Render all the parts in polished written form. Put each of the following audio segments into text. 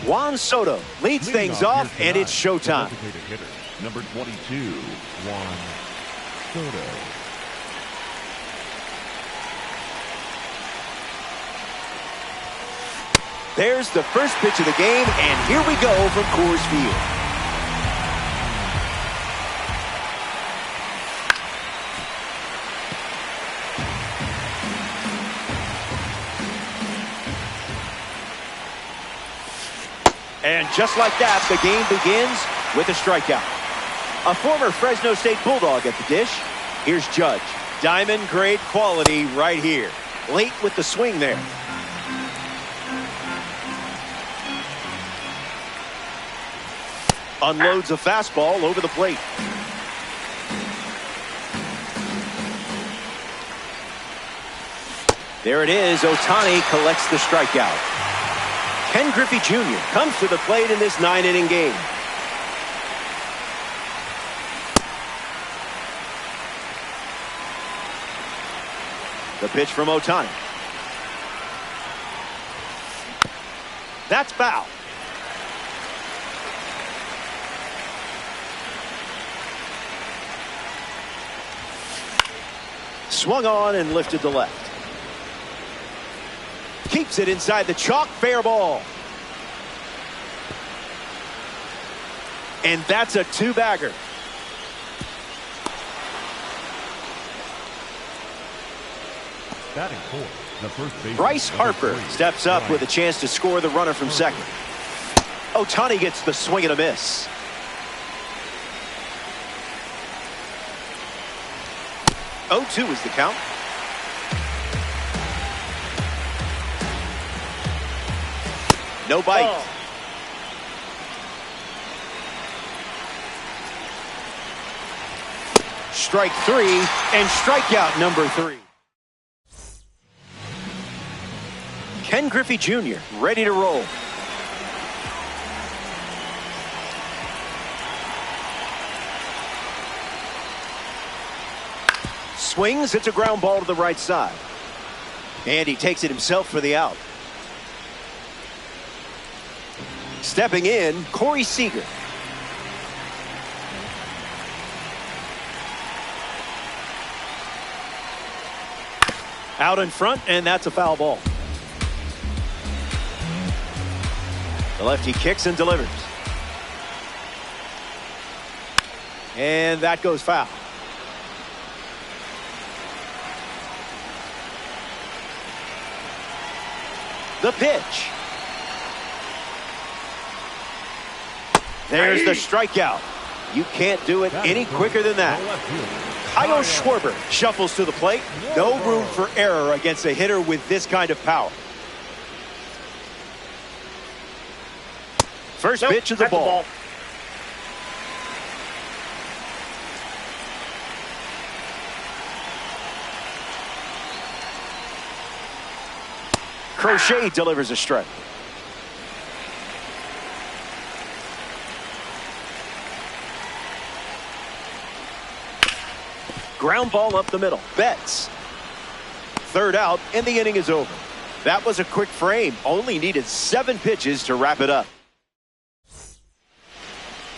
Juan Soto leads things off, and it's showtime. Hitter, number 22, Juan Soto. There's the first pitch of the game, and here we go from Coors Field. And just like that, the game begins with a strikeout. A former Fresno State Bulldog at the dish. Here's Judge. Diamond grade quality right here. Late with the swing there. Unloads a fastball over the plate. There it is. Ohtani collects the strikeout. Ken Griffey Jr. comes to the plate in this 9-inning game. The pitch from Ohtani. That's foul. Swung on and lifted to left. Keeps it inside the chalk, fair ball. And that's a two-bagger. Batting fourth, the first baseman, Bryce Harper steps up with a chance to score the runner from second. Ohtani gets the swing and a miss. Oh, 2 is the count. No bite. Oh. Strike 3 and strikeout number 3. Ken Griffey Jr. ready to roll. Swings, it's a ground ball to the right side. And he takes it himself for the out. Stepping in, Corey Seager. Out in front, and that's a foul ball. The lefty kicks and delivers. And that goes foul. The pitch. There's the strikeout. You can't do it any quicker than that. Kyle Schwarber shuffles to the plate. No room for error against a hitter with this kind of power. First pitch of the ball. Crochet delivers a strike. Ground ball up the middle. Betts. Third out, and the inning is over. That was a quick frame. Only needed 7 pitches to wrap it up.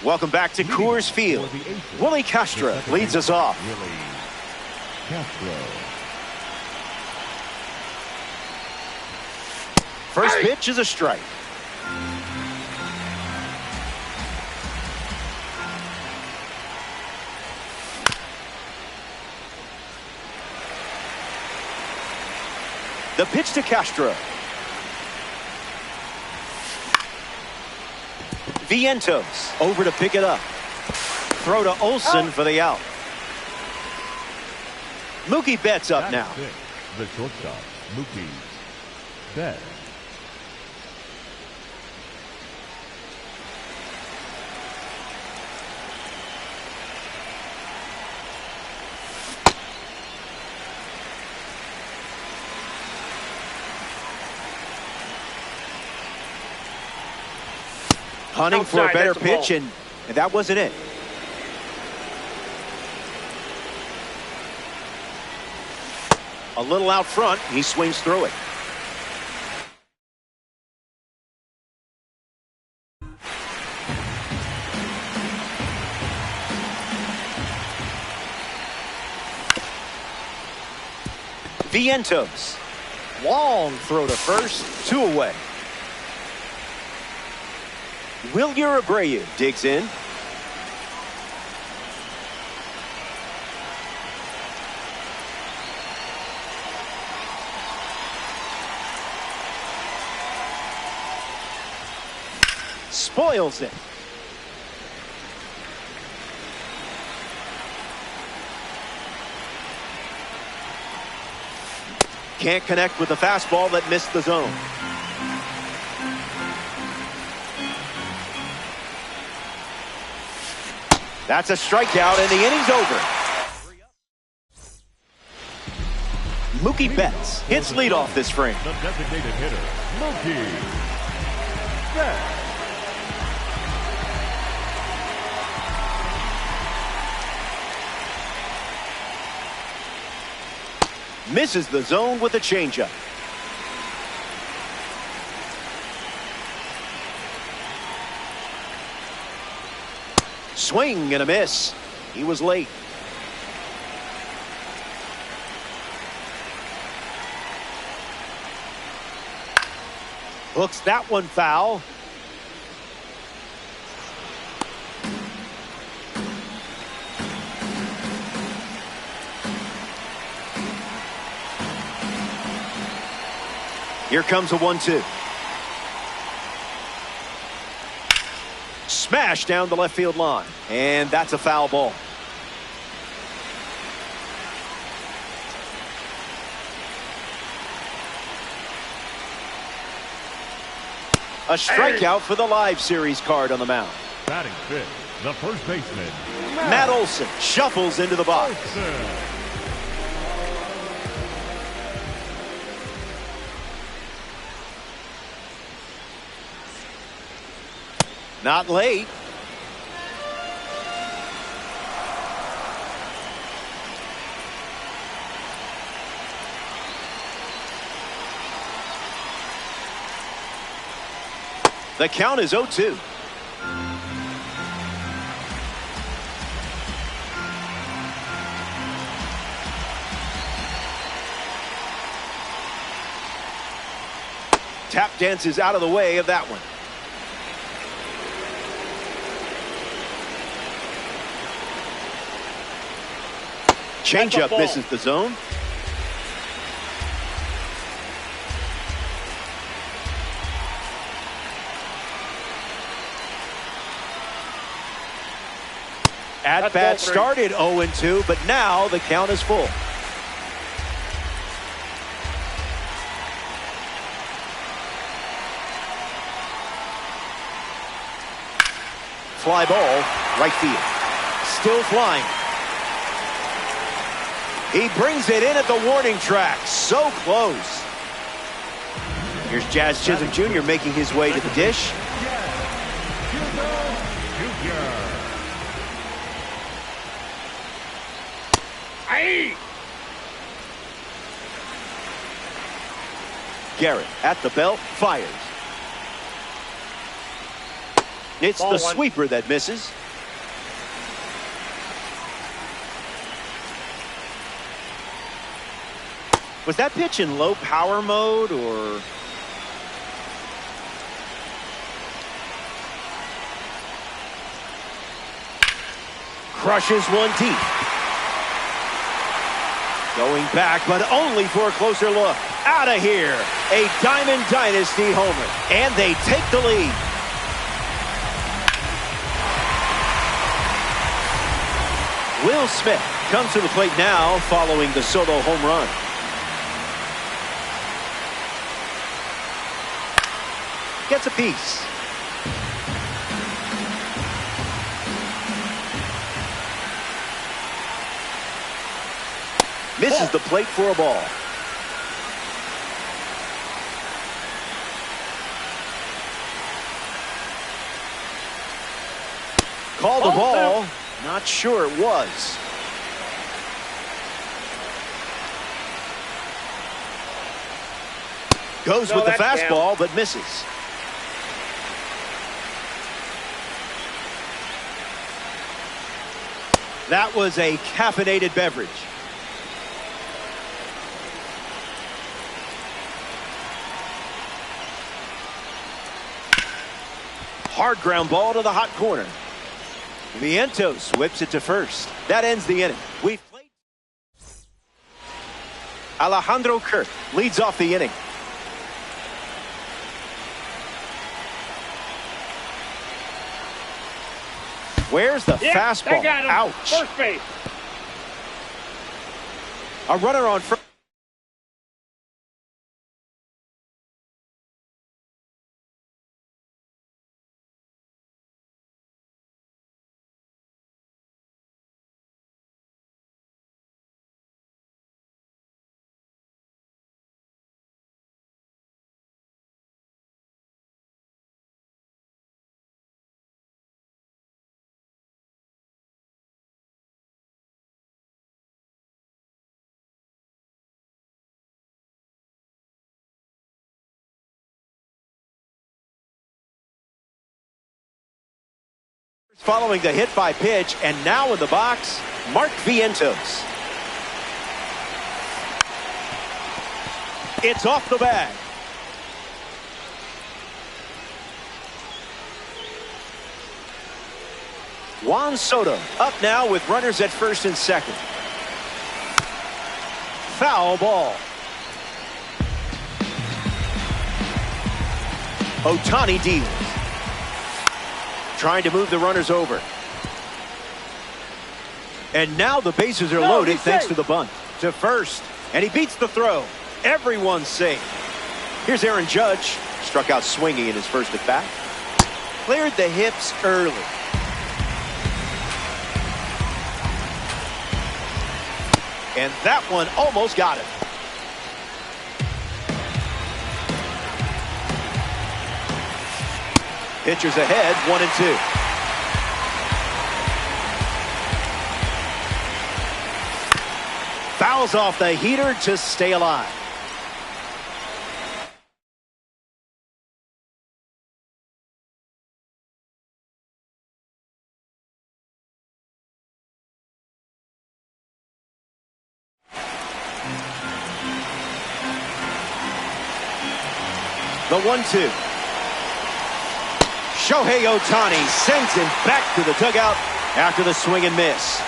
Welcome back to Coors Field. Willie Castro leads us off. First pitch is a strike. The pitch to Castro. Vientos over to pick it up. Throw to Olsen for the out. Mookie Betts up now. The shortstop, Mookie Betts. Hunting for a better pitch, and that wasn't it. A little out front, he swings through it. Vientos. Long throw to first, 2 away. Wilyer Abreu digs in. Spoils it. Can't connect with the fastball that missed the zone. That's a strikeout, and the inning's over. Mookie Betts hits leadoff this frame. The designated hitter, Mookie Betts. Misses the zone with a changeup. Swing and a miss. He was late. Hooks that one foul. Here comes a 1-2. Smash down the left field line. And that's a foul ball. A strikeout for the live series card on the mound. Batting fifth, the first baseman, Matt Olson shuffles into the box. Olson. Not late. The count is 0-2. Tap dances out of the way of that one. Changeup misses the zone. At bat started 0-2, but now the count is full. Fly ball, right field. Still flying. He brings it in at the warning track. So close. Here's Jazz Chisholm Jr. making his way to the dish. Garrett at the belt, fires. It's the sweeper that misses. Was that pitch in low power mode or? Crushes one deep. Going back, but only for a closer look. Out of here. A Diamond Dynasty homer. And they take the lead. Will Smith comes to the plate now following the solo home run. Gets a piece. Misses the plate for a ball. Called the ball. Not sure it was. Goes with the fastball, but misses. That was a caffeinated beverage. Hard ground ball to the hot corner. Vientos whips it to first. That ends the inning. We've played. Alejandro Kirk leads off the inning. Where's the fastball? Ouch. First base. A runner on first. Following the hit by pitch, and now in the box, Mark Vientos. It's off the bag. Juan Soto up now with runners at first and second. Foul ball. Ohtani deals. Trying to move the runners over. And now the bases are loaded thanks to the bunt. To first. And he beats the throw. Everyone's safe. Here's Aaron Judge. Struck out swinging in his first at bat. Cleared the hips early. And that one almost got him. Pitchers ahead, 1-2. Fouls off the heater to stay alive. The 1-2. Shohei Ohtani sends him back to the dugout after the swing and miss.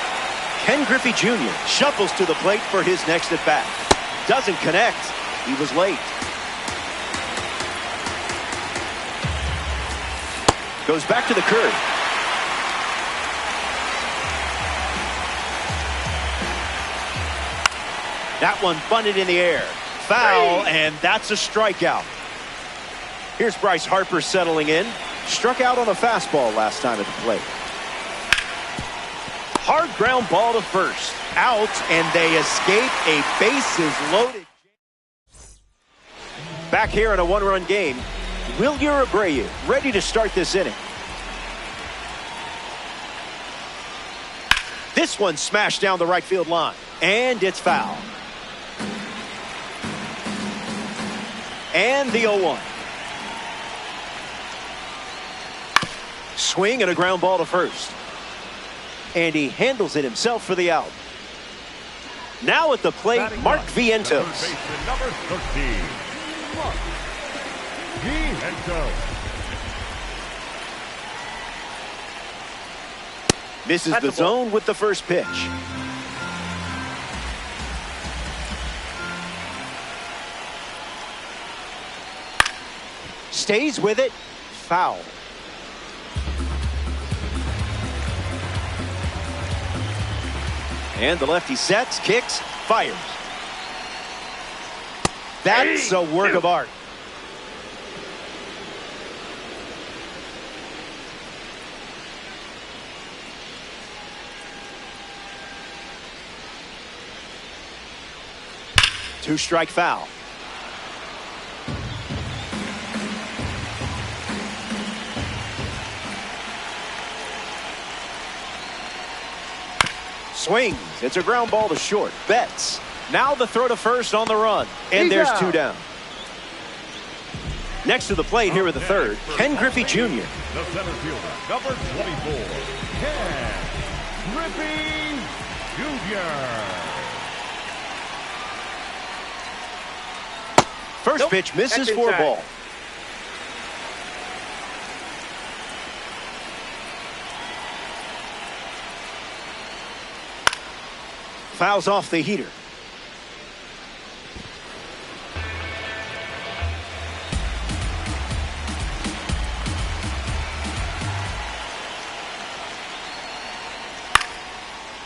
Ken Griffey Jr. shuffles to the plate for his next at bat. Doesn't connect. He was late. Goes back to the curve. That one bunted in the air. Foul, and that's a strikeout. Here's Bryce Harper settling in. Struck out on a fastball last time at the plate. Hard ground ball to first. Out, and they escape a bases loaded. Back here in a one-run game, Wilyer Abreu ready to start this inning. This one smashed down the right field line, and it's foul. And the 0-1. Swing and a ground ball to first. And he handles it himself for the out. Now at the plate, Mark Vientos. Number 13, Mark Vientos. Misses the zone with the first pitch. Stays with it. Foul. And the lefty sets, kicks, fires. That's a work of art. Two-strike foul. Swings. It's a ground ball to short. Betts. Now the throw to first on the run. And there's two down. Next to the plate here with the third, Ken Griffey Jr. The center fielder, number 24, Ken Griffey Jr. First pitch misses for a ball. Fouls off the heater.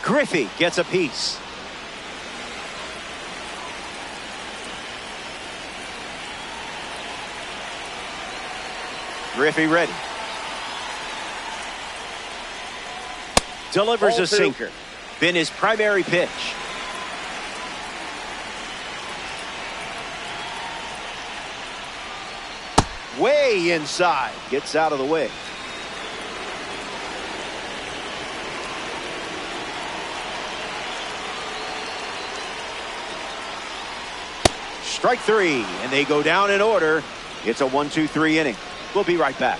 Griffey gets a piece. Griffey ready. Delivers a sinker. Been his primary pitch. Way inside. Gets out of the way. Strike three, and they go down in order. It's a 1-2-3 inning. We'll be right back.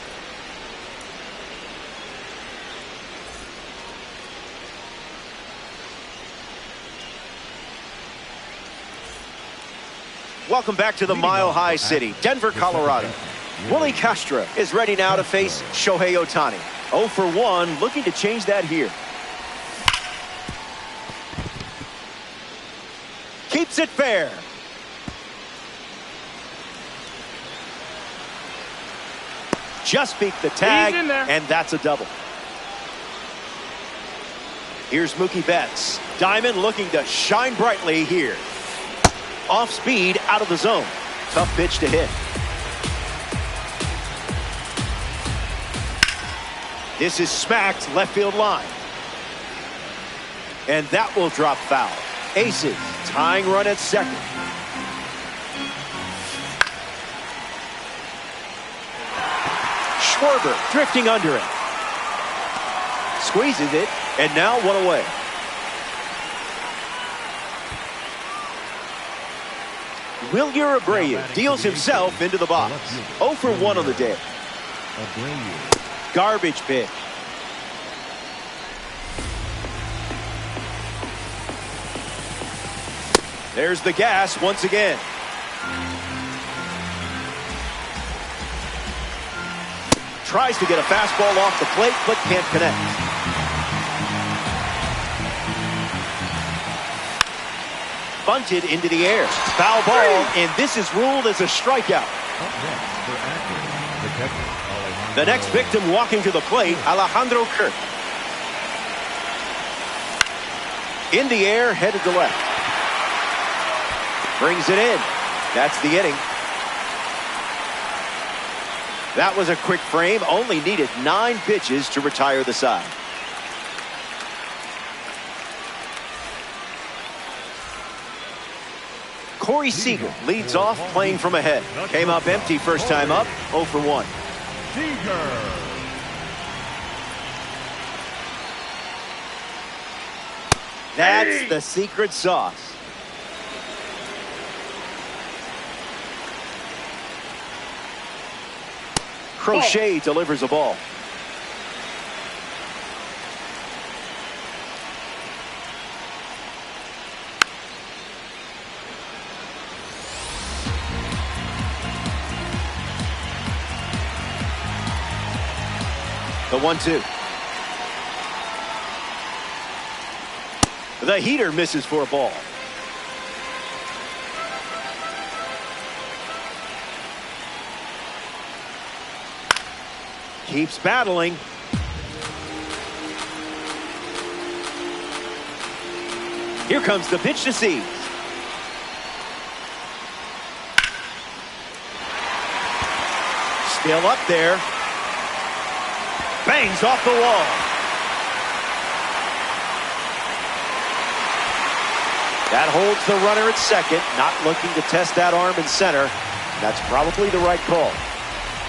Welcome back to the Mile High City, Denver, Colorado. Willie Castro is ready now to face Shohei Ohtani. 0 for 1, looking to change that here. Keeps it fair. Just beat the tag, and that's a double. Here's Mookie Betts. Diamond looking to shine brightly here. Off speed, out of the zone. Tough pitch to hit. This is smacked left field line. And that will drop foul. Aces, tying run at second. Schwarber drifting under it. Squeezes it, and now one away. Wilyer Abreu deals himself into the box. 0 for 1 on the day. Garbage pitch. There's the gas once again. Tries to get a fastball off the plate, but can't connect. Bunted into the air. Foul ball, and this is ruled as a strikeout. The next victim walking to the plate, Alejandro Kirk. In the air, headed to left. Brings it in. That's the inning. That was a quick frame. Only needed 9 pitches to retire the side. Corey Seager leads off, playing from ahead. Came up empty first time up, 0 for 1. That's the secret sauce. Crochet delivers a ball. The 1-2. The heater misses for a ball. Keeps battling. Here comes the pitch to seize. Still up there. Bangs off the wall. That holds the runner at second. Not looking to test that arm in center. That's probably the right call.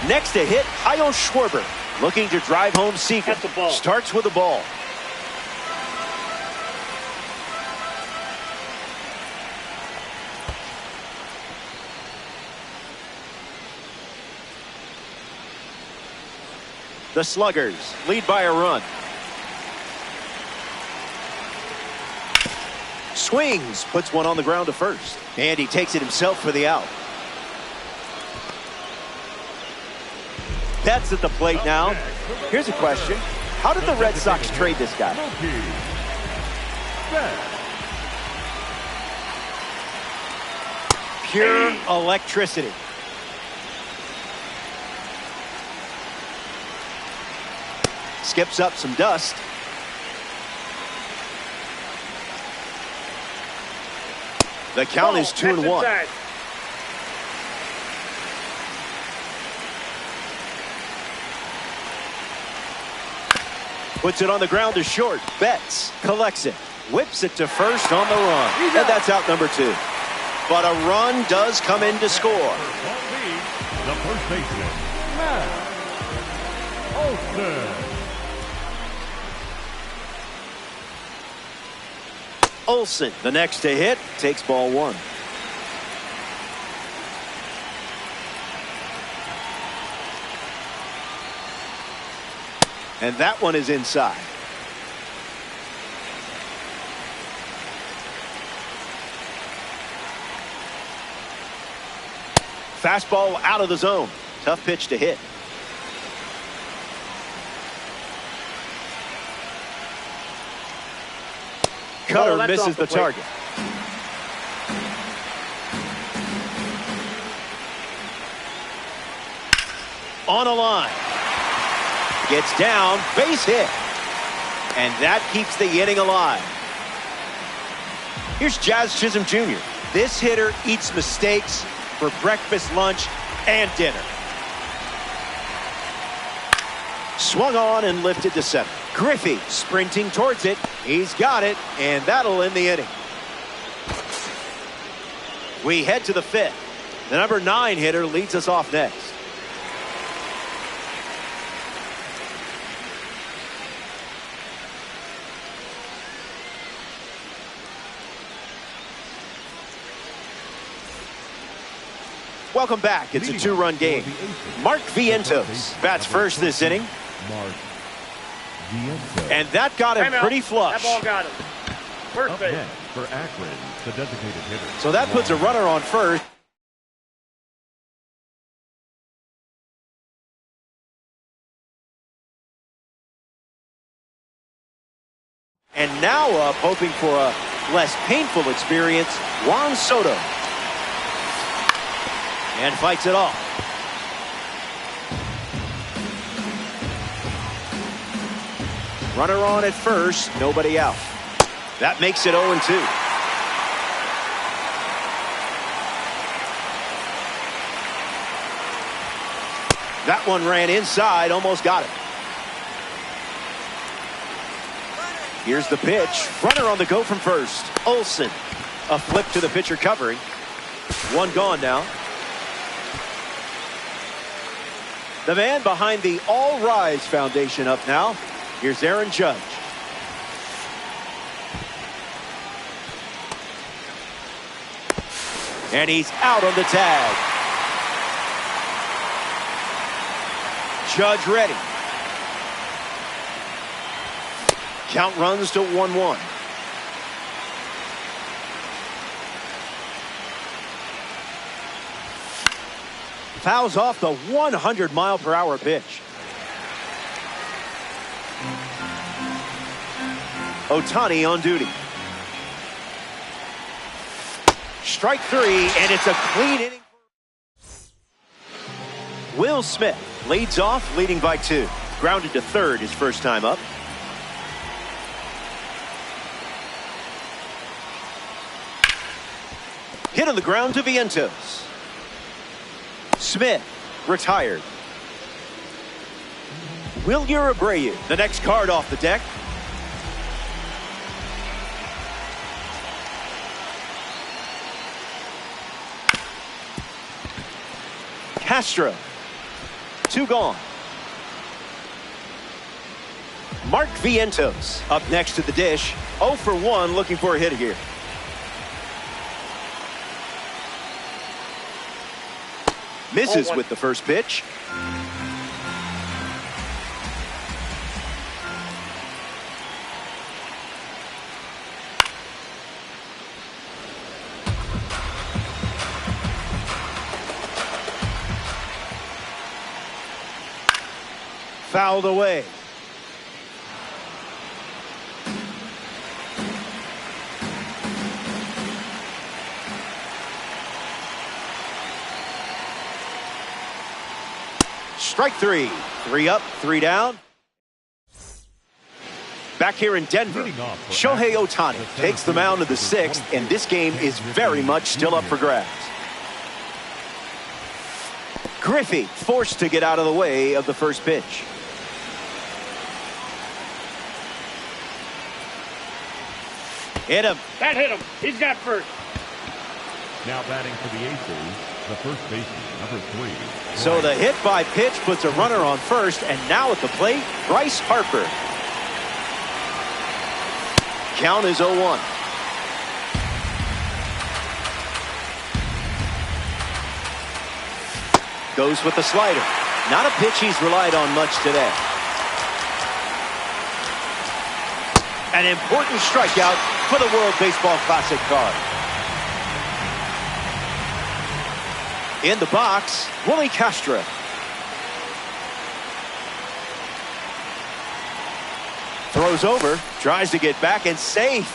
Next to hit, Kyle Schwarber. Looking to drive home Seager. Starts with a ball. The Sluggers lead by a run. Swings, puts one on the ground to first. And he takes it himself for the out. Betts at the plate now. Here's a question. How did the Red Sox trade this guy? pure electricity. Skips up some dust. The count is 2-1. Puts it on the ground to short. Betts collects it. Whips it to first on the run. And that's out number 2. But a run does come in to score. The first baseman, Matt Olson. Olson, the next to hit, takes ball 1. And that one is inside. Fastball out of the zone. Tough pitch to hit. Cutter misses the target. On a line. Gets down, base hit. And that keeps the inning alive. Here's Jazz Chisholm Jr. This hitter eats mistakes for breakfast, lunch, and dinner. Swung on and lifted to center. Griffey sprinting towards it. He's got it, and that'll end the inning. We head to the 5th. The number 9 hitter leads us off next. Welcome back. It's a 2-run game. Mark Vientos bats first this inning. And that got him pretty flush. That ball got him. First base. For Akron, the designated hitter. So that puts a runner on first. And now up, hoping for a less painful experience, Juan Soto. And fights it off. Runner on at first, nobody out. That makes it 0-2. That one ran inside, almost got it. Here's the pitch. Runner on the go from first. Olson. A flip to the pitcher covering. One gone now. The man behind the All Rise Foundation up now. Here's Aaron Judge. And he's out on the tag. Judge ready. Count runs to 1-1. Fouls off the 100-mile-per-hour pitch. Ohtani on duty. Strike 3, and it's a clean inning. Will Smith leads off, leading by 2. Grounded to third his first time up. Hit on the ground to Vientos. Smith retired. Wilyer Abreu, the next card off the deck. Castro, 2 gone. Mark Vientos up next to the dish. 0 for 1, looking for a hit here. Misses with the first pitch. Fouled away. Strike three. 3 up, 3 down. Back here in Denver, Shohei Ohtani takes the mound in the 6th, and this game is very much still up for grabs. Griffey forced to get out of the way of the first pitch. Hit him. That hit him. He's got first. Now batting for the Aces, the first baseman, number 3. So the hit by pitch puts a runner on first, and now at the plate, Bryce Harper. Count is 0-1. Goes with the slider. Not a pitch he's relied on much today. An important strikeout for the World Baseball Classic card. In the box, Willie Castro. Throws over, tries to get back, and safe.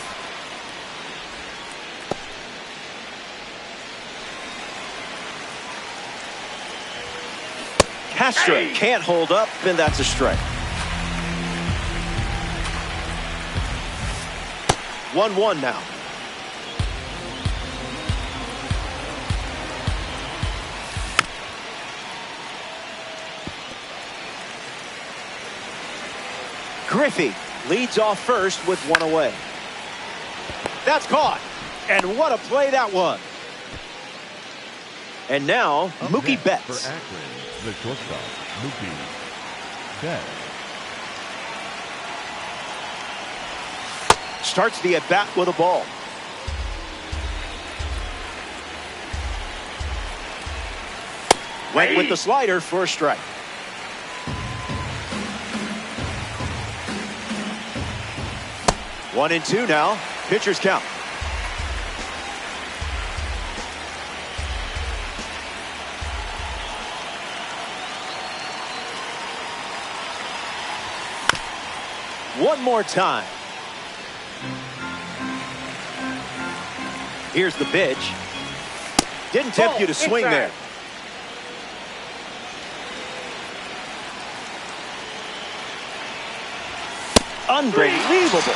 Castro can't hold up, and that's a strike. 1-1 now. Griffey leads off first with 1 away. That's caught. And what a play that was. And now, Mookie Betts. For Akron, the shortstop, Mookie Betts. Starts the at-bat with a ball. Went with the slider for a strike. One and two now. Pitcher's count. One more time. Here's the pitch. Didn't tempt you to swing there. Unbelievable.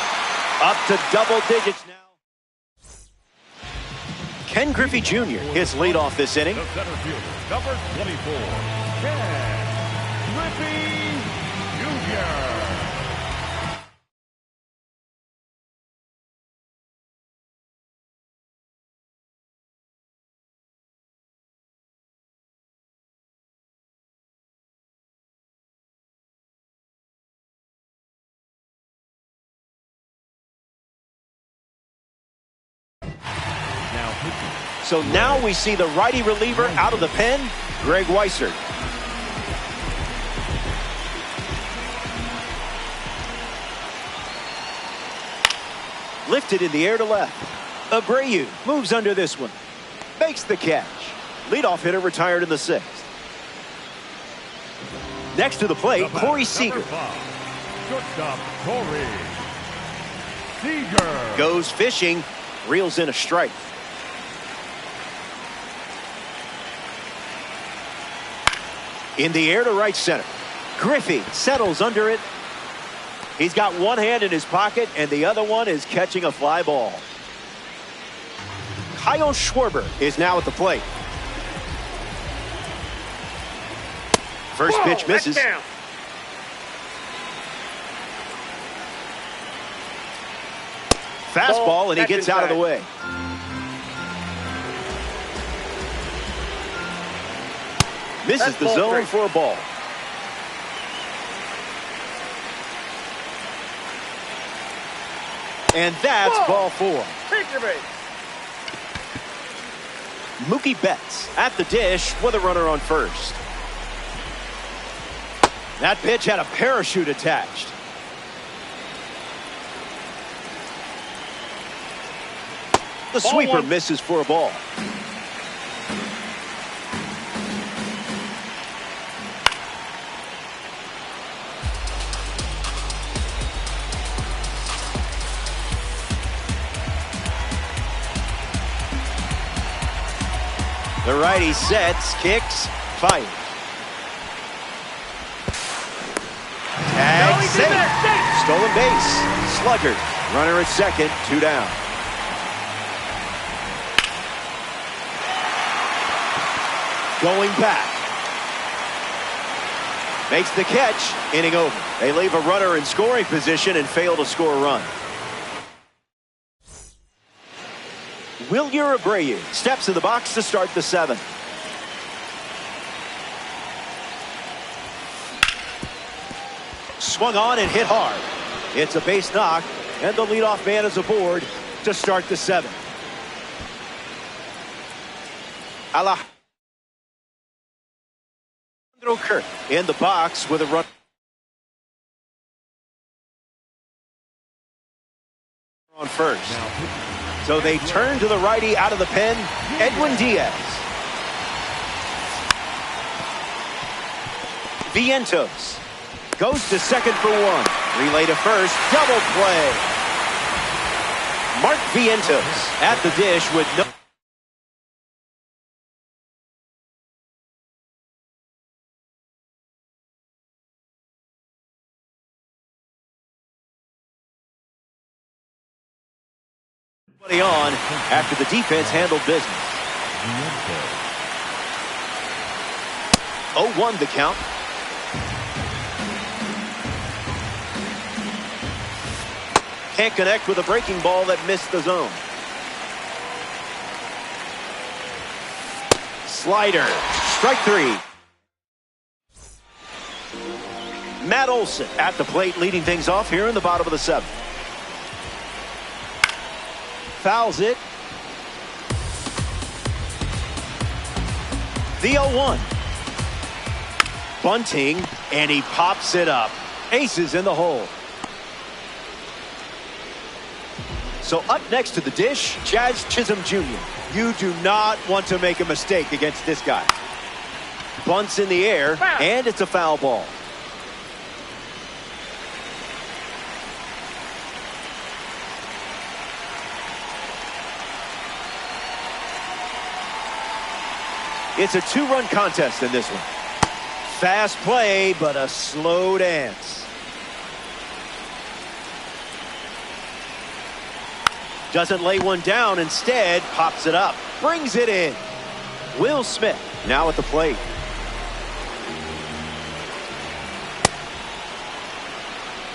Up to double digits now. Ken Griffey Jr. hits leadoff this inning. The center fielder, number 24, Ken Griffey Jr. So now we see the righty reliever out of the pen, Greg Weissert. Lifted in the air to left. Abreu moves under this one. Makes the catch. Leadoff hitter retired in the 6th. Next to the plate, Corey Seager. Shortstop, Corey Seager. Goes fishing, reels in a strike. In the air to right center. Griffey settles under it. He's got one hand in his pocket, and the other one is catching a fly ball. Kyle Schwarber is now at the plate. First pitch misses. Fastball, and he gets out of the way. Misses the zone for a ball. And that's ball 4. Take your base. Mookie Betts at the dish with a runner on first. That pitch had a parachute attached. The sweeper misses for a ball. The righty sets, kicks, fires. safe. Stolen base. Slugger. Runner at second. 2 down. Going back. Makes the catch. Inning over. They leave a runner in scoring position and fail to score a run. Wilyer Abreu steps in the box to start the 7th. Swung on and hit hard. It's a base knock, and the leadoff man is aboard to start the 7th. Alejandro Kirk in the box with a run on first. So they turn to the righty out of the pen, Edwin Diaz. Vientos goes to second for 1. Relay to first, double play. Mark Vientos at the dish with no... on after the defense handled business. 0-1 the count. Can't connect with a breaking ball that missed the zone. Slider. Strike 3. Matt Olson at the plate leading things off here in the bottom of the 7th. Fouls it. The 0-1. Bunting, and he pops it up. Aces in the hole. So up next to the dish, Jazz Chisholm Jr. You do not want to make a mistake against this guy. Bunts in the air, and it's a foul ball. It's a 2-run contest in this one. Fast play, but a slow dance. Doesn't lay one down, instead pops it up. Brings it in. Will Smith now at the plate.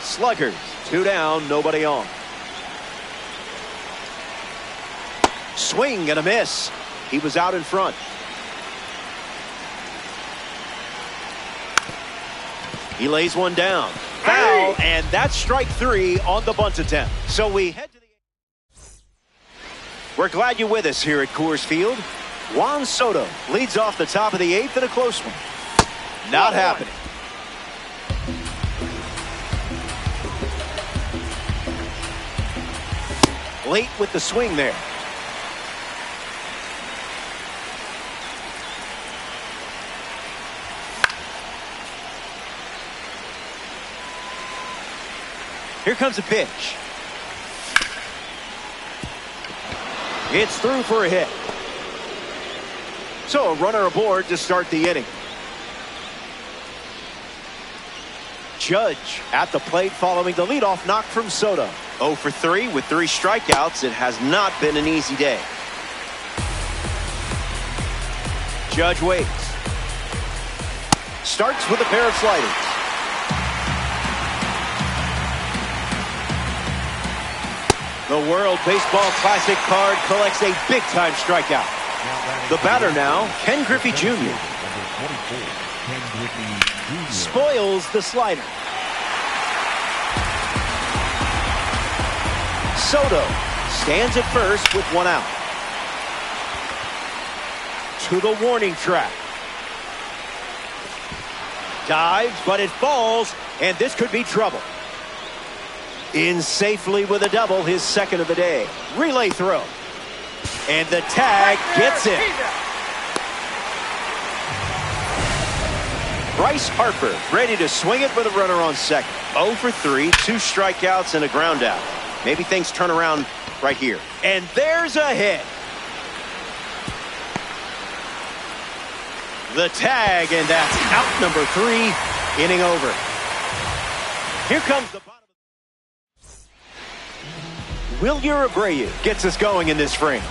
Sluggers, 2 down, nobody on. Swing and a miss. He was out in front. He lays one down. Foul, and that's strike 3 on the bunt attempt. So we head to the... We're glad you're with us here at Coors Field. Juan Soto leads off the top of the 8th in a close one. Not happening. Late with the swing there. Here comes a pitch. It's through for a hit. So a runner aboard to start the inning. Judge at the plate following the leadoff knock from Soto. 0 for 3 with 3 strikeouts. It has not been an easy day. Judge waits. Starts with a pair of sliders. The World Baseball Classic card collects a big-time strikeout. The batter now, Ken Griffey Jr. Spoils the slider. Soto stands at first with 1 out. To the warning track. Dives, but it falls, and this could be trouble. In safely with a double, his 2nd of the day. Relay throw. And the tag gets it. Bryce Harper ready to swing it with a runner on second. 0 for 3, 2 strikeouts and a ground out. Maybe things turn around right here. And there's a hit. The tag, and that's out number 3, inning over. Here comes the bottom. Wilyer Abreu gets us going in this frame.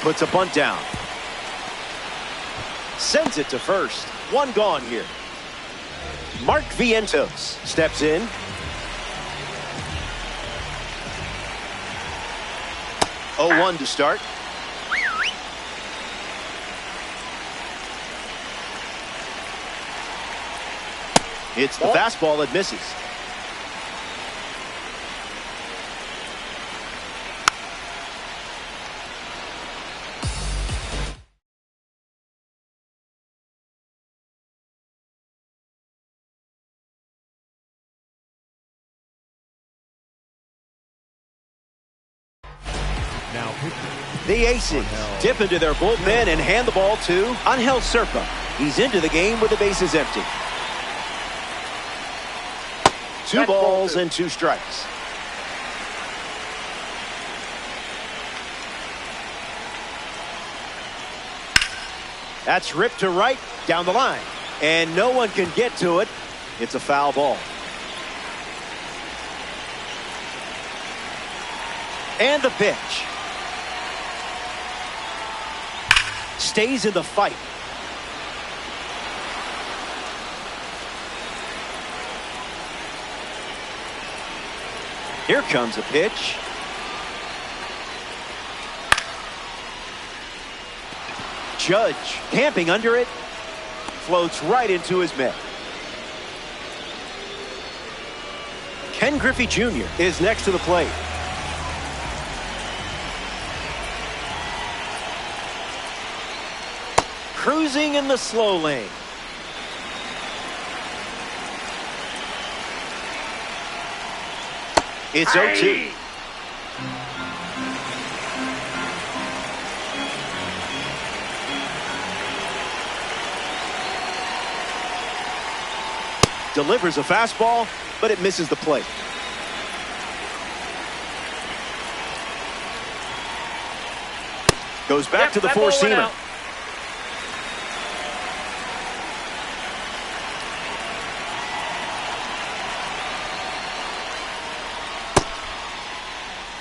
Puts a bunt down. Sends it to first. One gone here. Mark Vientos steps in. Oh, 1 to start. It's the fastball that misses. Now pitching. The Aces dip into their bullpen and hand the ball to Angel Serpa. He's into the game with the bases empty. 2 balls and 2 strikes. That's ripped to right down the line. And no one can get to it. It's a foul ball. And the pitch. Stays in the fight. Here comes a pitch. Judge camping under it. Floats right into his mitt. Ken Griffey Jr. is next to the plate. Cruising in the slow lane. It's 0-2. Delivers a fastball, but it misses the plate. Goes back to the four-seamer.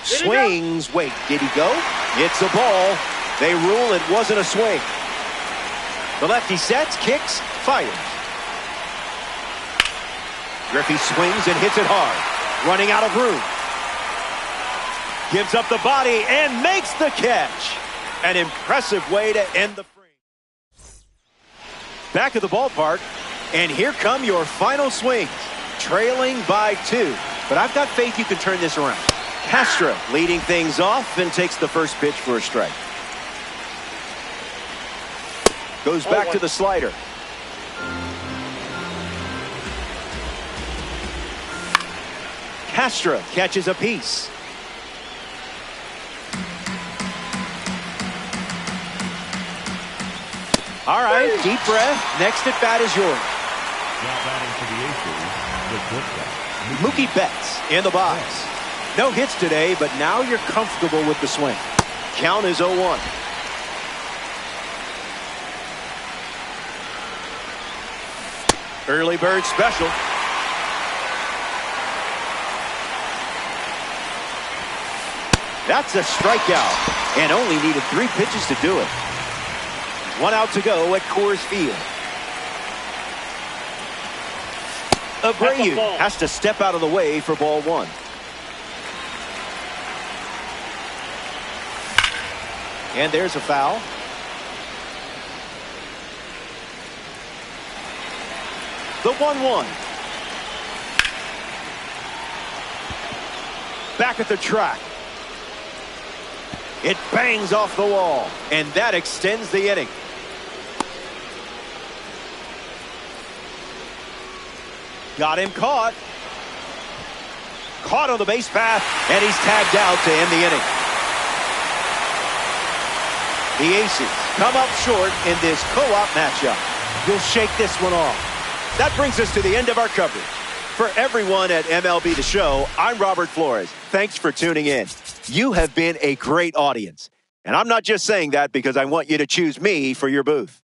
Swings. Wait, did he go? It's a ball. They rule it wasn't a swing. The lefty sets, kicks, fires. Griffey swings and hits it hard. Running out of room. Gives up the body and makes the catch. An impressive way to end the frame. Back at the ballpark, and here come your final swings. Trailing by 2. But I've got faith you can turn this around. Castro leading things off and takes the first pitch for a strike. Goes back to the slider. Castro catches a piece. All right, deep breath. Next at bat is yours. Now batting for the Aces, the shortstop, Mookie Betts in the box. No hits today, but now you're comfortable with the swing. Count is 0-1. Early bird special. That's a strikeout, and only needed 3 pitches to do it. 1 out to go at Coors Field. Abreu has to step out of the way for ball 1. And there's a foul. The 1-1. Back at the track. It bangs off the wall, and that extends the inning. Got him caught. Caught on the base path, and he's tagged out to end the inning. The Aces come up short in this co-op matchup. You'll shake this one off. That brings us to the end of our coverage. For everyone at MLB The Show, I'm Robert Flores. Thanks for tuning in. You have been a great audience. And I'm not just saying that because I want you to choose me for your booth.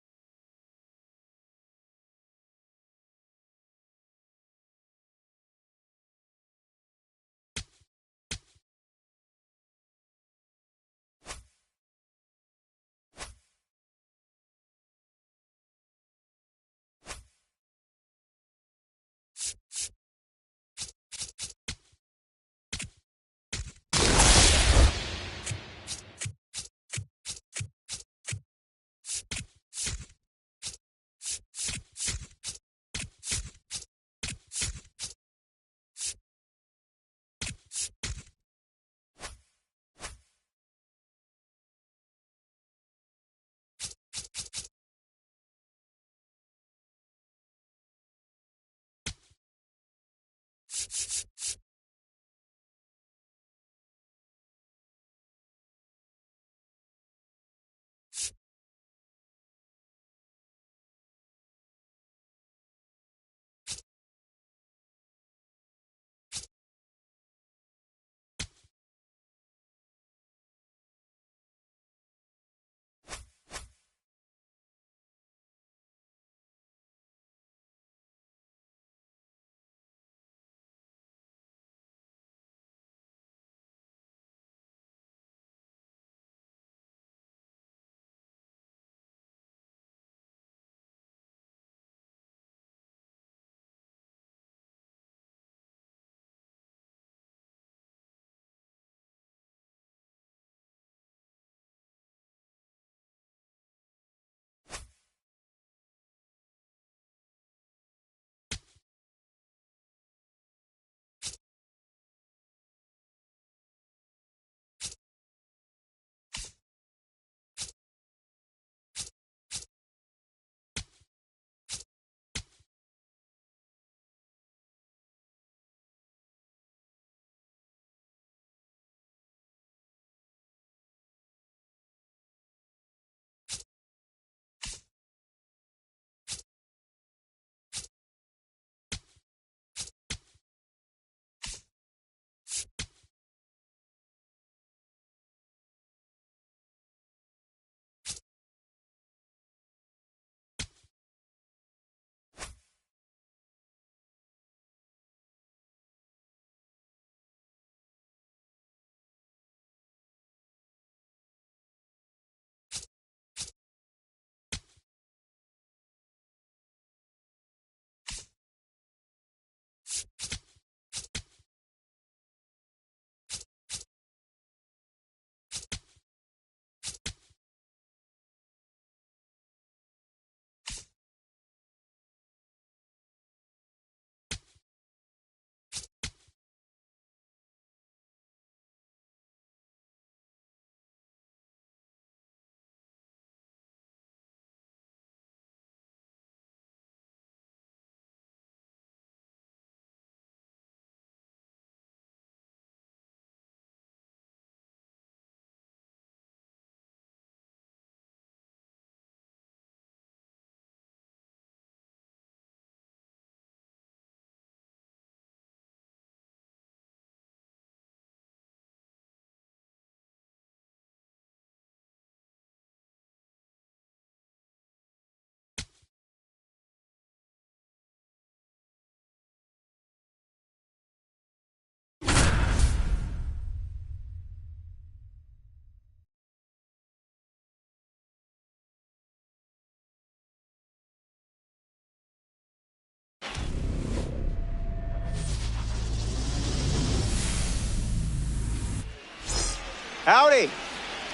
Howdy.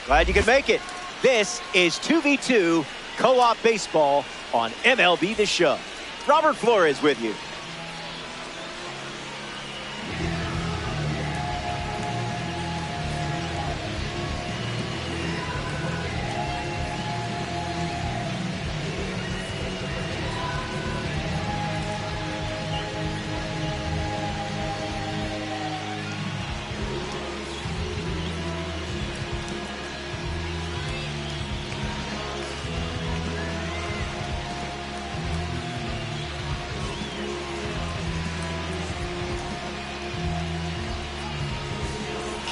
Glad you could make it. This is 2v2 co-op baseball on MLB The Show. Robert Flores with you.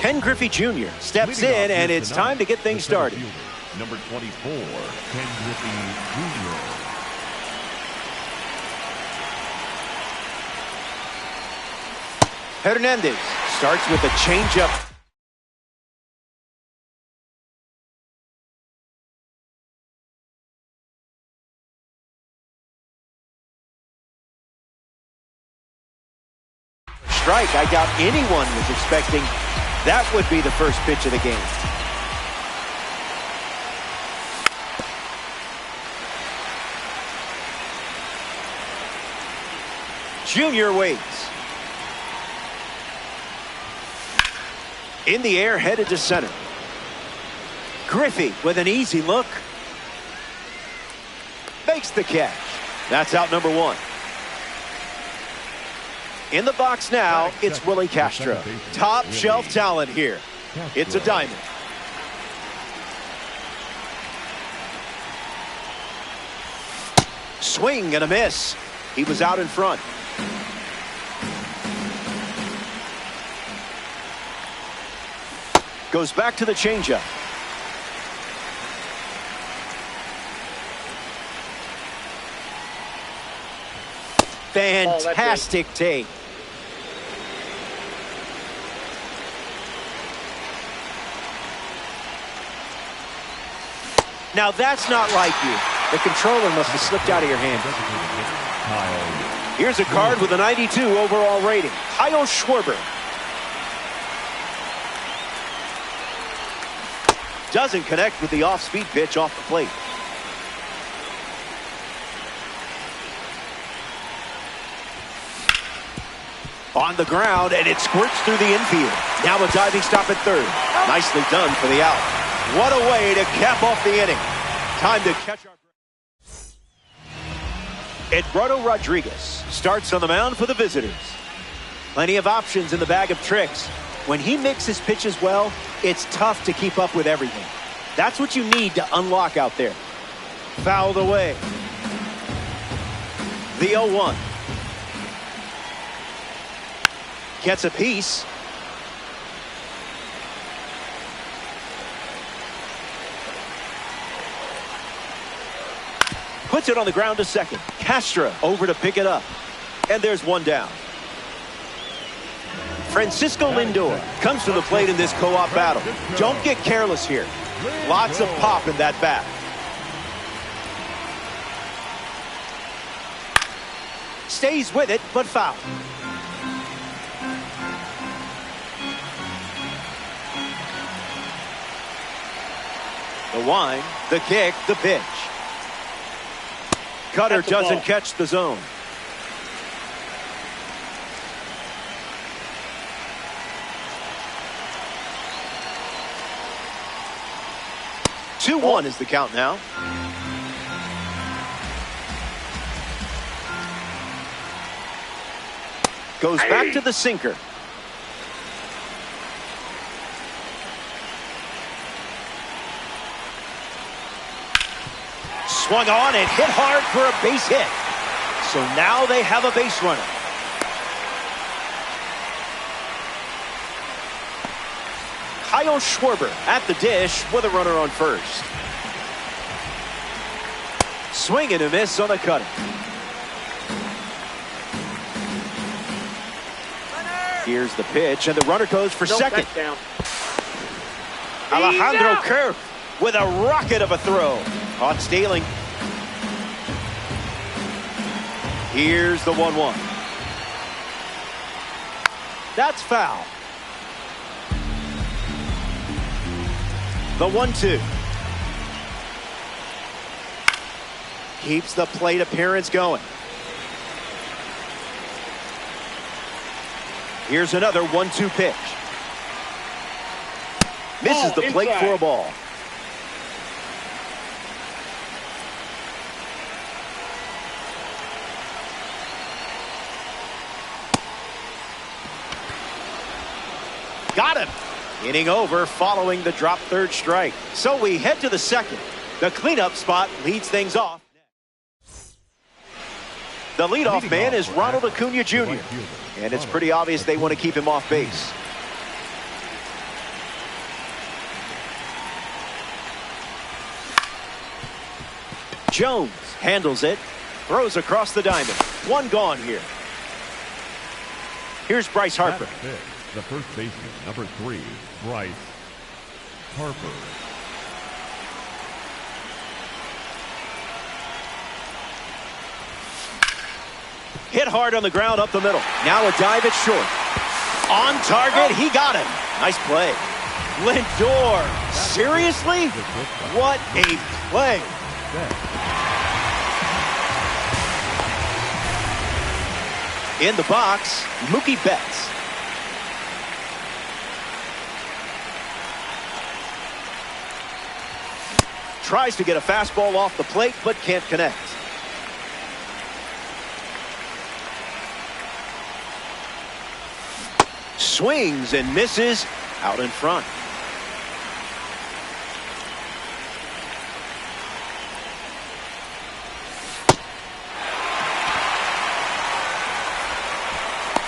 Ken Griffey Jr. steps in, and it's time to get things started. Number 24, Ken Griffey Jr. Hernandez starts with a changeup. Strike. I doubt anyone was expecting that would be the first pitch of the game. Junior waits. In the air, headed to center. Griffey with an easy look. Makes the catch. That's out number one. In the box now, it's Willie Castro. Top shelf talent here. It's a diamond. Swing and a miss. He was out in front. Goes back to the changeup. Fantastic take. Now that's not like you. The controller must have slipped out of your hand. Here's a card with a 92 overall rating. Kyle Schwarber. Doesn't connect with the off-speed pitch off the plate. On the ground, and it squirts through the infield. Now a diving stop at third. Nicely done for the out. What a way to cap off the inning. Time to catch our breath. Eduardo Rodriguez starts on the mound for the visitors. Plenty of options in the bag of tricks. When he mixes pitches well, it's tough to keep up with everything. That's what you need to unlock out there. Fouled away. The 0-1. Gets a piece. Puts it on the ground to second. Castro over to pick it up. And there's one down. Francisco Lindor comes to the plate in this co-op battle. Don't get careless here. Lots of pop in that bat. Stays with it, but foul. The wind, the kick, the pitch. Cutter doesn't catch the zone. Two-1 is the count now. Goes back to the sinker. Swung on and hit hard for a base hit. So now they have a base runner. Kyle Schwarber at the dish with a runner on first. Swing and a miss on the cutter. Here's the pitch, and the runner goes for second. Alejandro Kirk with a rocket of a throw. Caught stealing. Here's the 1-1. That's foul. The 1-2. Keeps the plate appearance going. Here's another 1-2 pitch. Misses the plate for a ball. Got him. Inning over following the drop third strike. So we head to the second. The cleanup spot leads things off. The leadoff man is Ronald Acuna Jr. And it's pretty obvious they want to keep him off base. Jones handles it, throws across the diamond. One gone here. Here's Bryce Harper. That's it. The first baseman, number 3, Bryce Harper. Hit hard on the ground up the middle. Now a dive at short. On target, he got him. Nice play. Lindor, seriously? What a play. In the box, Mookie Betts. Tries to get a fastball off the plate, but can't connect. Swings and misses out in front.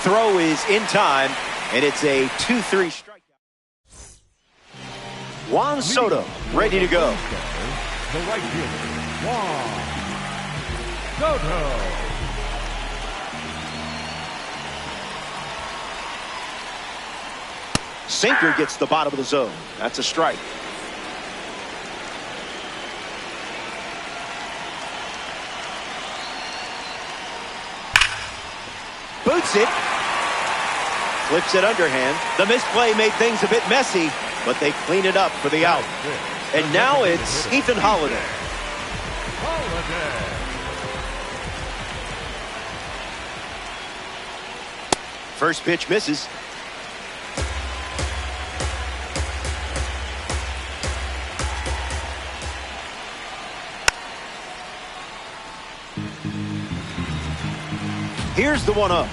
Throw is in time, and it's a 2-3 strikeout. Juan Soto ready to go. The right fielder, Juan Soto. Sinker gets the bottom of the zone. That's a strike. Boots it. Flips it underhand. The misplay made things a bit messy, but they clean it up for the out. And now it's Ethan Holiday. First pitch misses. Here's the 1-0.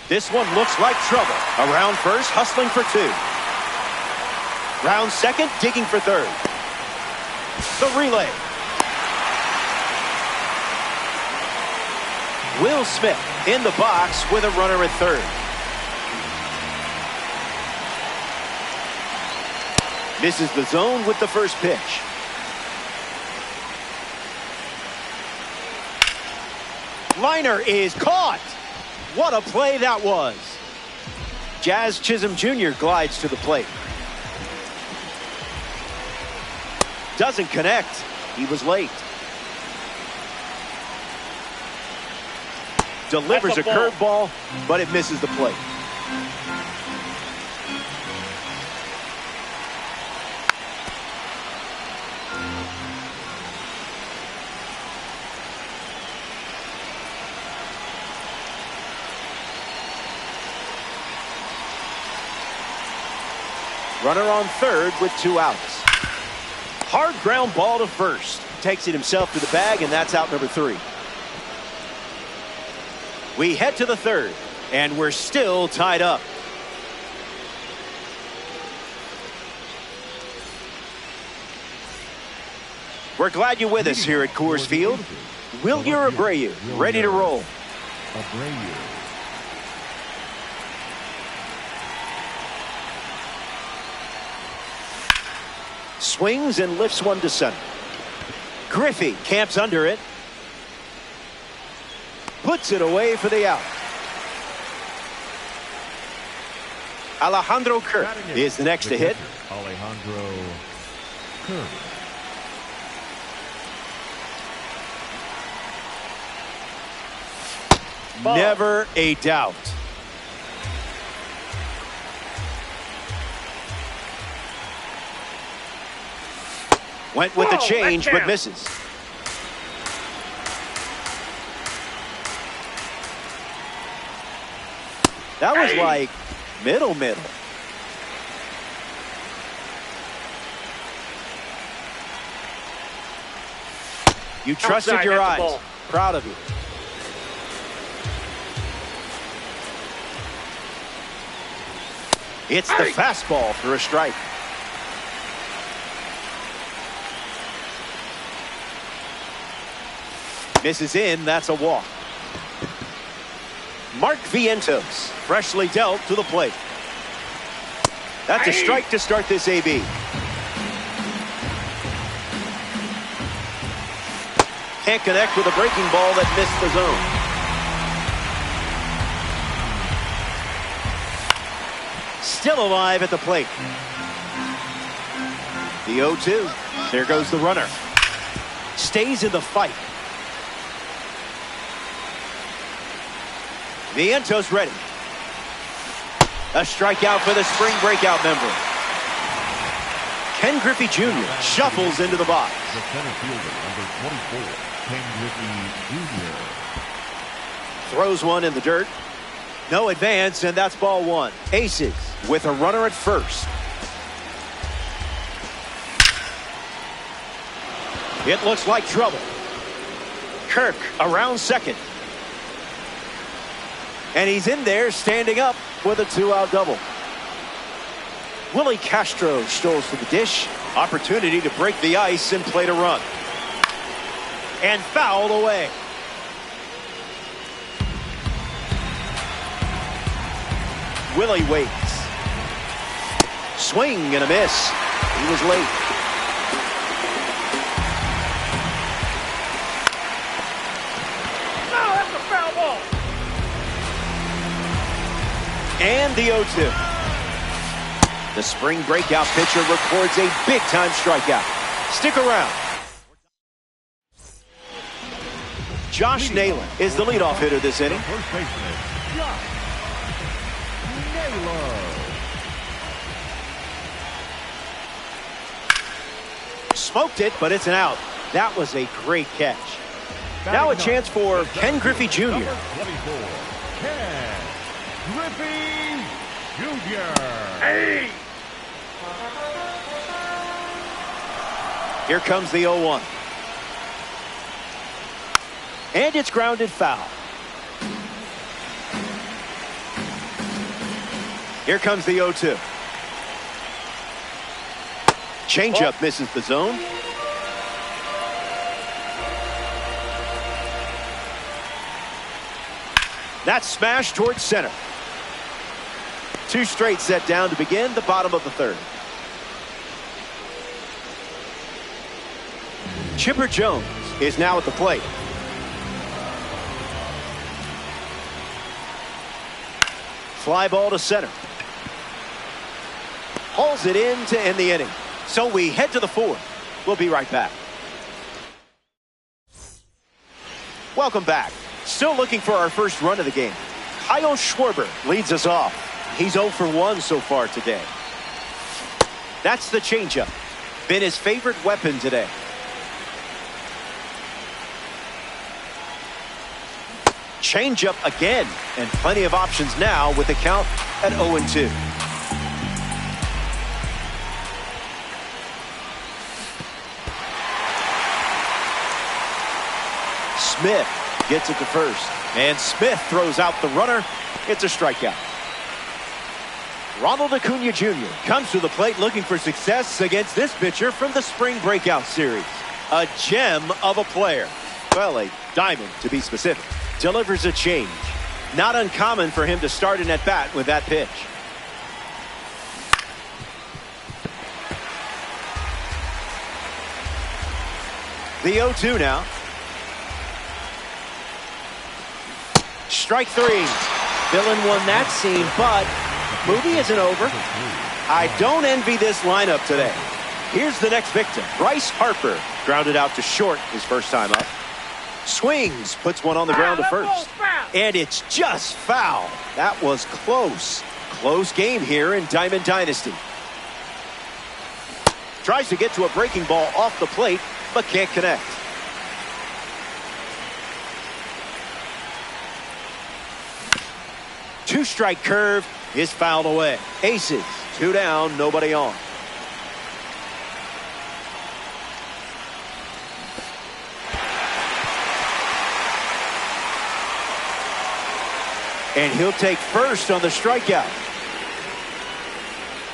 This one looks like trouble. Around first, hustling for 2. Round second, digging for third. The relay. Will Smith in the box with a runner at third. Misses the zone with the first pitch. Liner is caught. What a play that was. Jazz Chisholm Jr. glides to the plate. Doesn't connect. He was late. Delivers a curveball, but it misses the plate. Runner on third with 2 outs. Hard ground ball to first. Takes it himself to the bag, and that's out number 3. We head to the third, and we're still tied up. We're glad you're with us here at Coors Field. Wilyer Abreu, ready to roll. Abreu. Swings and lifts one to center. Griffey camps under it. Puts it away for the out. Alejandro Kirk is the next to hit. Alejandro Kirk. Never a doubt. Went with the change, but misses. That was like middle. You trusted your eyes. Proud of you. It's the fastball for a strike. Misses in, that's a walk. Mark Vientos, freshly dealt to the plate. That's a strike to start this AB. Can't connect with a breaking ball that missed the zone. Still alive at the plate. The 0-2. There goes the runner. Stays in the fight. Vientos ready. A strikeout for the spring breakout member. Ken Griffey Jr. shuffles into the box. The center fielder, number 24, Ken Griffey Jr. Throws one in the dirt. No advance, and that's ball one. Aces with a runner at first. It looks like trouble. Kirk around second. And he's in there standing up with a 2-out double. Willie Castro strolls to the dish. Opportunity to break the ice and play to run. And fouled away. Willie waits. Swing and a miss. He was late. No, that's a foul ball. And the 0-2. The spring breakout pitcher records a big-time strikeout. Stick around. Josh Nalen is the leadoff hitter this inning. First baseman, Josh Naylor. Smoked it, but it's an out. That was a great catch. Now a chance for Ken Griffey Jr. Number 24, Ken Griffey Jr. Hey! Here comes the 0-1. And it's grounded foul. Here comes the 0-2. Changeup misses the zone. That's smashed towards center. Two straight set down to begin the bottom of the third. Chipper Jones is now at the plate. Fly ball to center. Hauls it in to end the inning. So we head to the fourth. We'll be right back. Welcome back. Still looking for our first run of the game. Kyle Schwarber leads us off. He's 0 for 1 so far today. That's the changeup. Been his favorite weapon today. Changeup again, and plenty of options now with the count at 0-2. Smith gets it to first, and Smith throws out the runner. It's a strikeout. Ronald Acuna Jr. comes to the plate looking for success against this pitcher from the spring breakout series. A gem of a player. Well, a diamond to be specific. Delivers a change. Not uncommon for him to start an at-bat with that pitch. The 0-2 now. Strike three. Villain won that scene, but movie isn't over. I don't envy this lineup today. Here's the next victim. Bryce Harper grounded out to short his first time up. Swings, puts one on the ground to first. And it's just foul. That was close. Close game here in Diamond Dynasty. Tries to get to a breaking ball off the plate, but can't connect. Two-strike curve is fouled away. Aces, 2 down, nobody on. And he'll take first on the strikeout.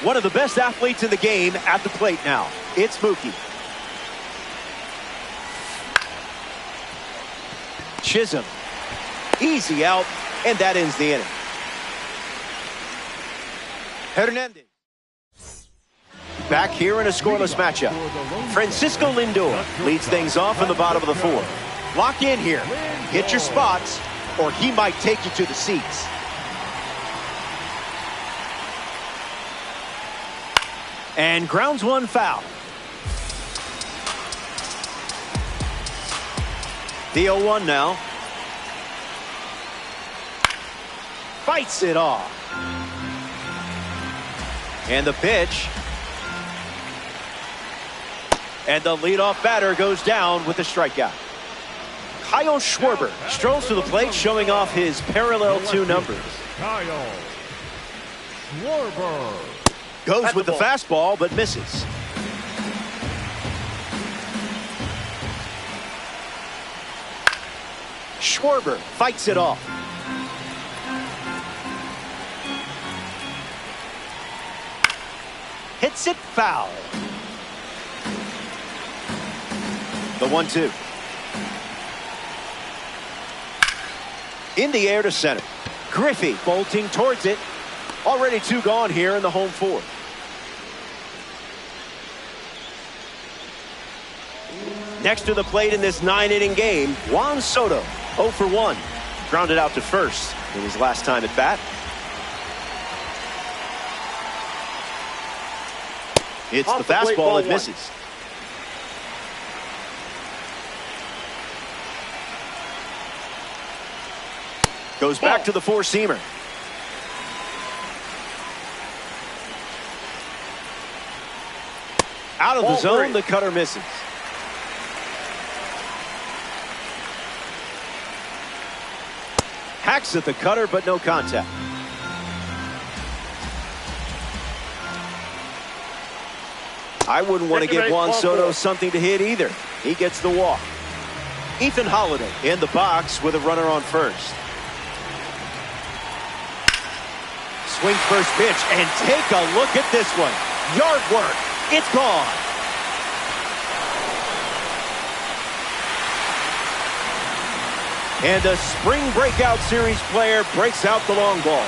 One of the best athletes in the game at the plate now. It's Mookie. Chisholm. Easy out, and that ends the inning. Hernandez. Back here in a scoreless matchup. Francisco Lindor leads things off in the bottom of the fourth. Lock in here. Hit your spots, or he might take you to the seats. And grounds one foul. The 0-1 now. Fights it off. And the pitch. And the leadoff batter goes down with a strikeout. Kyle Schwarber strolls to the plate, showing off his parallel 2 numbers. Kyle Schwarber Goes with the fastball, but misses. Schwarber fights it off. Hits it foul. The 1-2. In the air to center. Griffey bolting towards it. Already 2 gone here in the home 4th. Next to the plate in this 9-inning game, Juan Soto, 0 for 1. Grounded out to first in his last time at bat. It's the fastball that misses. Goes back to the 4-seamer. Out of the zone, the cutter misses. Hacks at the cutter, but no contact. I wouldn't want to give Juan Soto something to hit either. He gets the walk. Ethan Holiday in the box with a runner on first. Swing first pitch, and take a look at this one. Yard work. It's gone. And a spring breakout series player breaks out the long ball.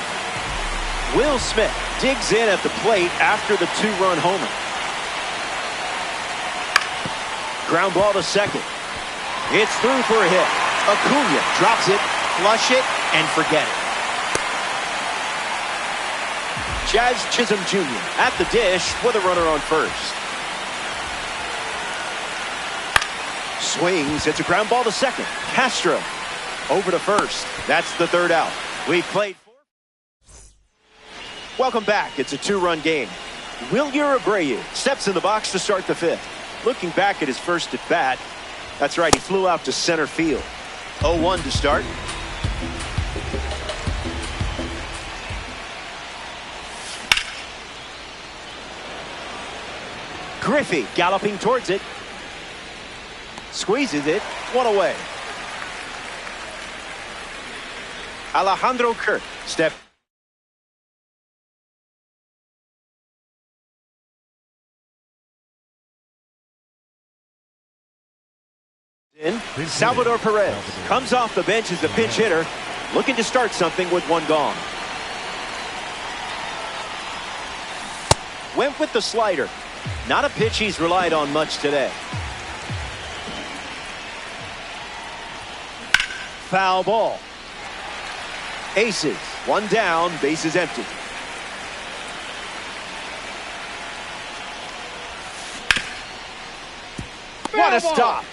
Will Smith digs in at the plate after the 2-run homer. Ground ball to second. It's through for a hit. Acuna drops it, flush it, and forget it. Jazz Chisholm Jr. at the dish with a runner on first. Swings. It's a ground ball to second. Castro over to first. That's the 3rd out. We've played 4. Welcome back. It's a 2-run game. Wilyer Abreu steps in the box to start the 5th. Looking back at his first at bat, that's right, he flew out to center field. 0-1 to start. Griffey galloping towards it. Squeezes it. 1 away. Alejandro Kirk step. In. Salvador Perez comes off the bench as a pinch hitter, looking to start something with 1 gone. Went with the slider. Not a pitch he's relied on much today. Foul ball. Aces. 1 down. Bases empty. What a stop.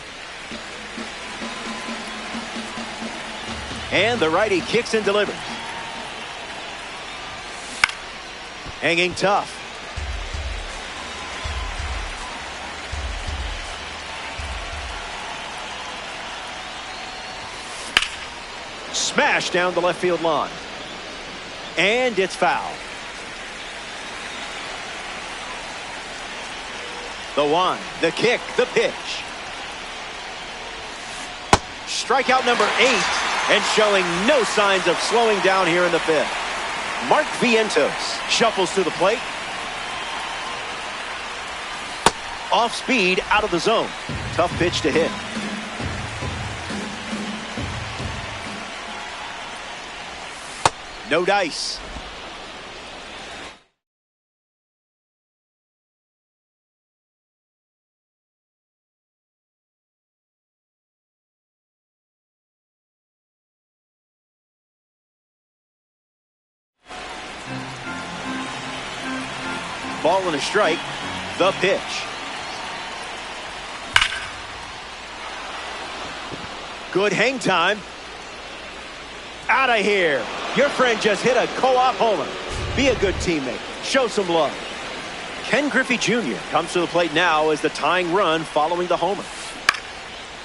And the righty kicks and delivers. Hanging tough. Smash down the left field line. And it's foul. The 1, the kick, the pitch. Strikeout number 8, and showing no signs of slowing down here in the 5th. Mark Vientos shuffles to the plate. Off speed, out of the zone. Tough pitch to hit. No dice. Ball and a strike. The pitch. Good hang time. Out of here. Your friend just hit a co-op homer. Be a good teammate. Show some love. Ken Griffey Jr. comes to the plate now as the tying run following the homer.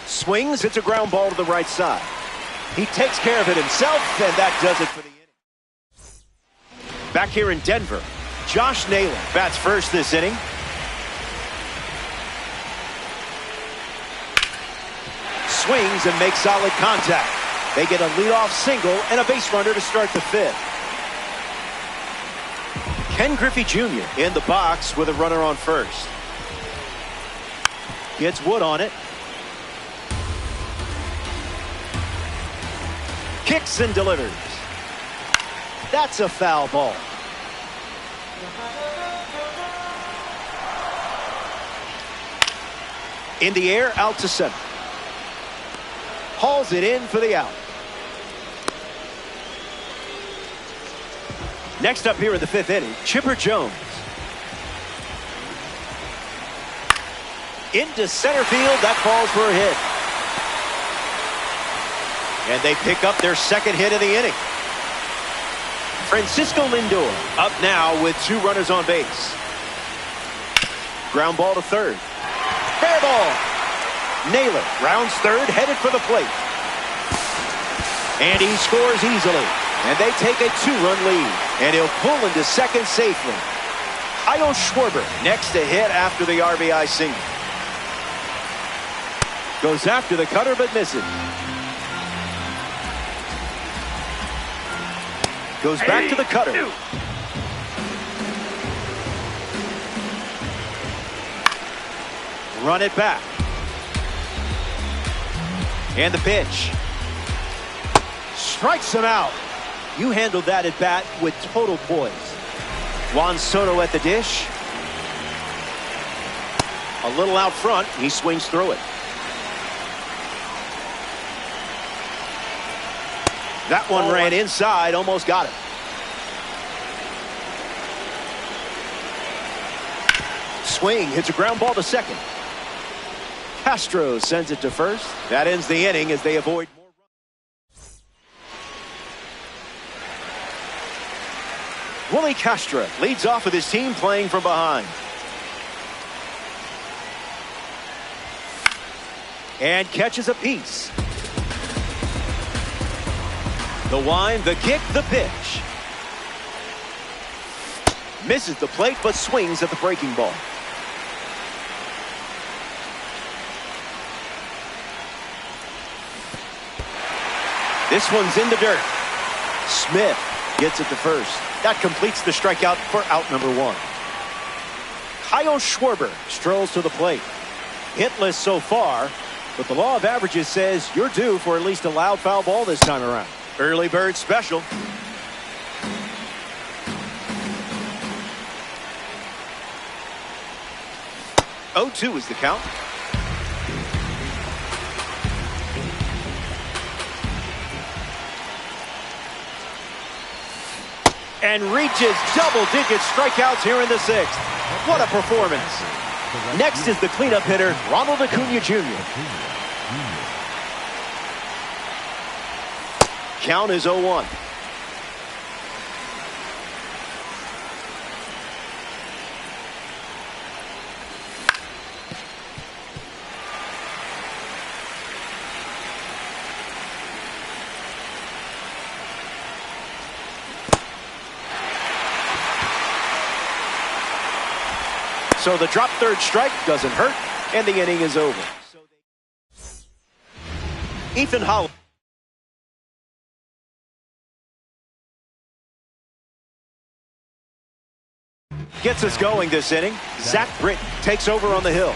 Swings. It's a ground ball to the right side. He takes care of it himself, and that does it for the inning. Back here in Denver, Josh Naylor bats first this inning. Swings and makes solid contact. They get a leadoff single and a base runner to start the fifth. Ken Griffey Jr. in the box with a runner on first. Gets Wood on it. Kicks and delivers. That's a foul ball. In the air, out to center. Hauls it in for the out. Next up here in the fifth inning, Chipper Jones. Into center field, that falls for a hit. And they pick up their second hit of the inning. Francisco Lindor up now with 2 runners on base. Ground ball to third. Fair ball. Naylor rounds third, headed for the plate. And he scores easily. And they take a 2-run lead. And he'll pull into second safely. Kyle Schwarber next to hit after the RBI single. Goes after the cutter but misses. Goes back to the cutter. Run it back. And the pitch. Strikes him out. You handled that at bat with total poise. Juan Soto at the dish. A little out front. He swings through it. That one ran inside, almost got it. Swing, hits a ground ball to second. Castro sends it to first. That ends the inning as they avoid more runs. Willie Castro leads off with his team playing from behind. And catches a piece. The wind, the kick, the pitch. Misses the plate, but swings at the breaking ball. This one's in the dirt. Smith gets it to first. That completes the strikeout for out number 1. Kyle Schwarber strolls to the plate. Hitless so far, but the law of averages says you're due for at least a loud foul ball this time around. Early bird special. Oh, 2 is the count. And reaches double-digit strikeouts here in the 6th. What a performance. Next is the cleanup hitter, Ronald Acuna Jr. Count is 0-1. So the drop third strike doesn't hurt, and the inning is over. Ethan Holland gets us going this inning. Zach Britton takes over on the hill.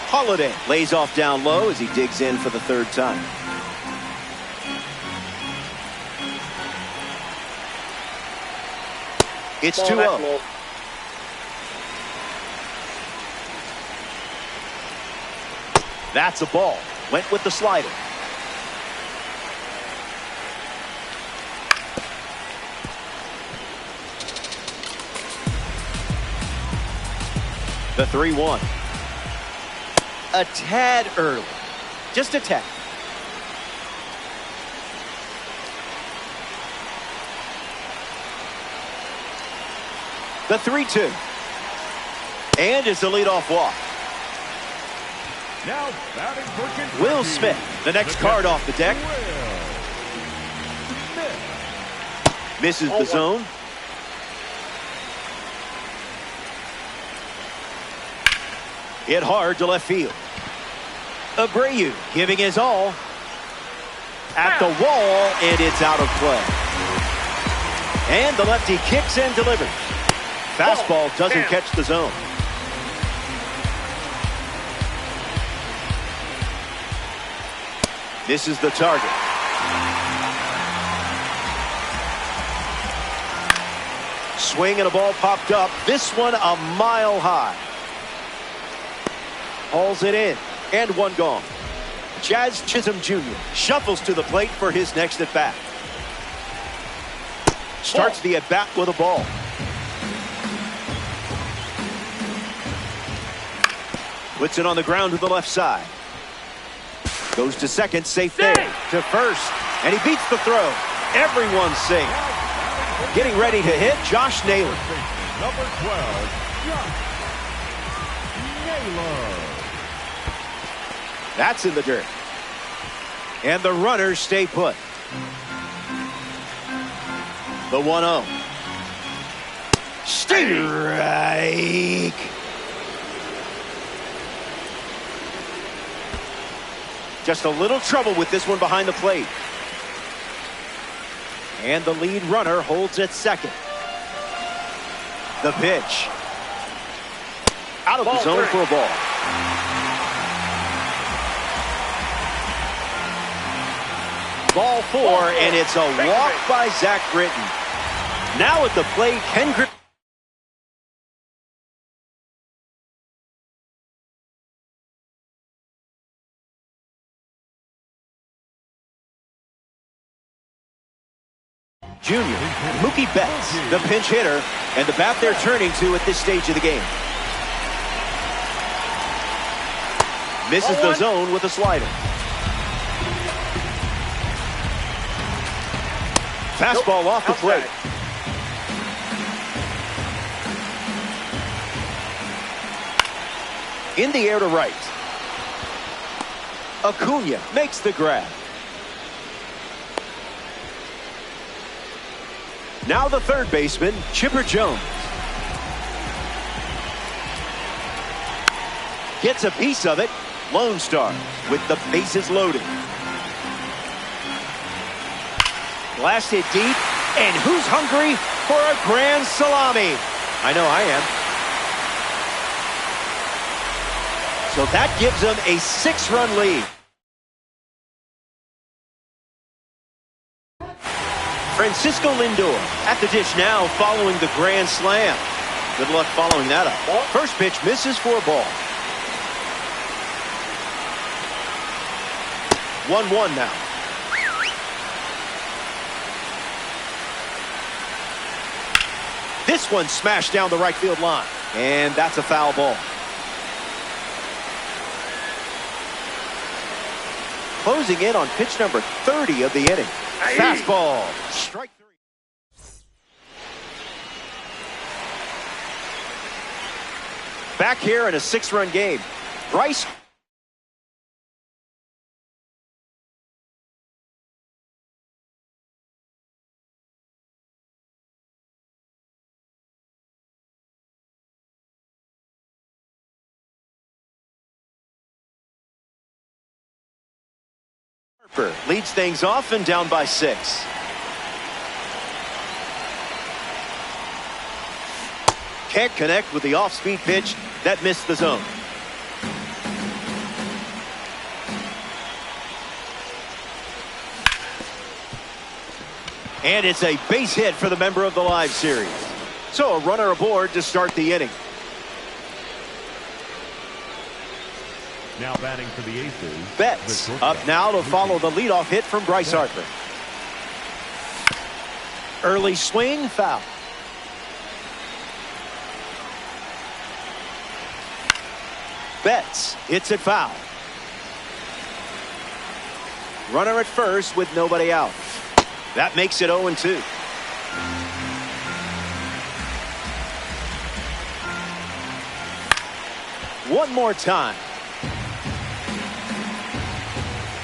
Holiday lays off down low as he digs in for the 3rd time. It's 2-0. That's a ball. Went with the slider. The 3-1. A tad early. Just a tad. The 3-2. And it's a leadoff walk. Now batting for Kentucky. Will Smith, the next card off the deck. Misses the zone. Hit hard to left field. Abreu giving his all. At the wall, and it's out of play. And the lefty kicks and delivers. Fastball doesn't catch the zone. This is the target. Swing and a ball popped up. This one a mile high. Hauls it in, and one gone. Jazz Chisholm Jr. shuffles to the plate for his next at-bat. Starts the at-bat with a ball. Puts it on the ground to the left side. Goes to second, safe there. To first, and he beats the throw. Everyone's safe. Getting ready to hit, Josh Naylor. Number 12, Josh Naylor. That's in the dirt. And the runners stay put. The 1-0. Strike. Just a little trouble with this one behind the plate. And the lead runner holds at second. The pitch. Out of the zone for a ball. Ball 4, and it's a walk by Zach Britton. Now at the plate, Ken Griffin. Jr. Mookie Betts, the pinch hitter, and the bat they're turning to at this stage of the game. Misses the zone with a slider. Fastball off the plate. In the air to right. Acuna makes the grab. Now the third baseman, Chipper Jones. Gets a piece of it. Lone Star with the bases loaded. Blasted deep, and who's hungry for a grand salami? I know I am. So that gives them a 6-run lead. Francisco Lindor at the dish now following the grand slam. Good luck following that up. First pitch misses for a ball. 1-1 now. This one smashed down the right field line. And that's a foul ball. Closing in on pitch number 30 of the inning. Fastball. Strike 3. Back here in a 6-run game. Bryce. Leads things off and down by 6. Can't connect with the off-speed pitch that missed the zone. And it's a base hit for the member of the live series. So a runner aboard to start the inning. Now batting for the Aces. Betts up now to follow the leadoff hit from Bryce Harper. Early swing, foul. Betts hits it foul. Runner at first with nobody out. That makes it 0-2. One more time.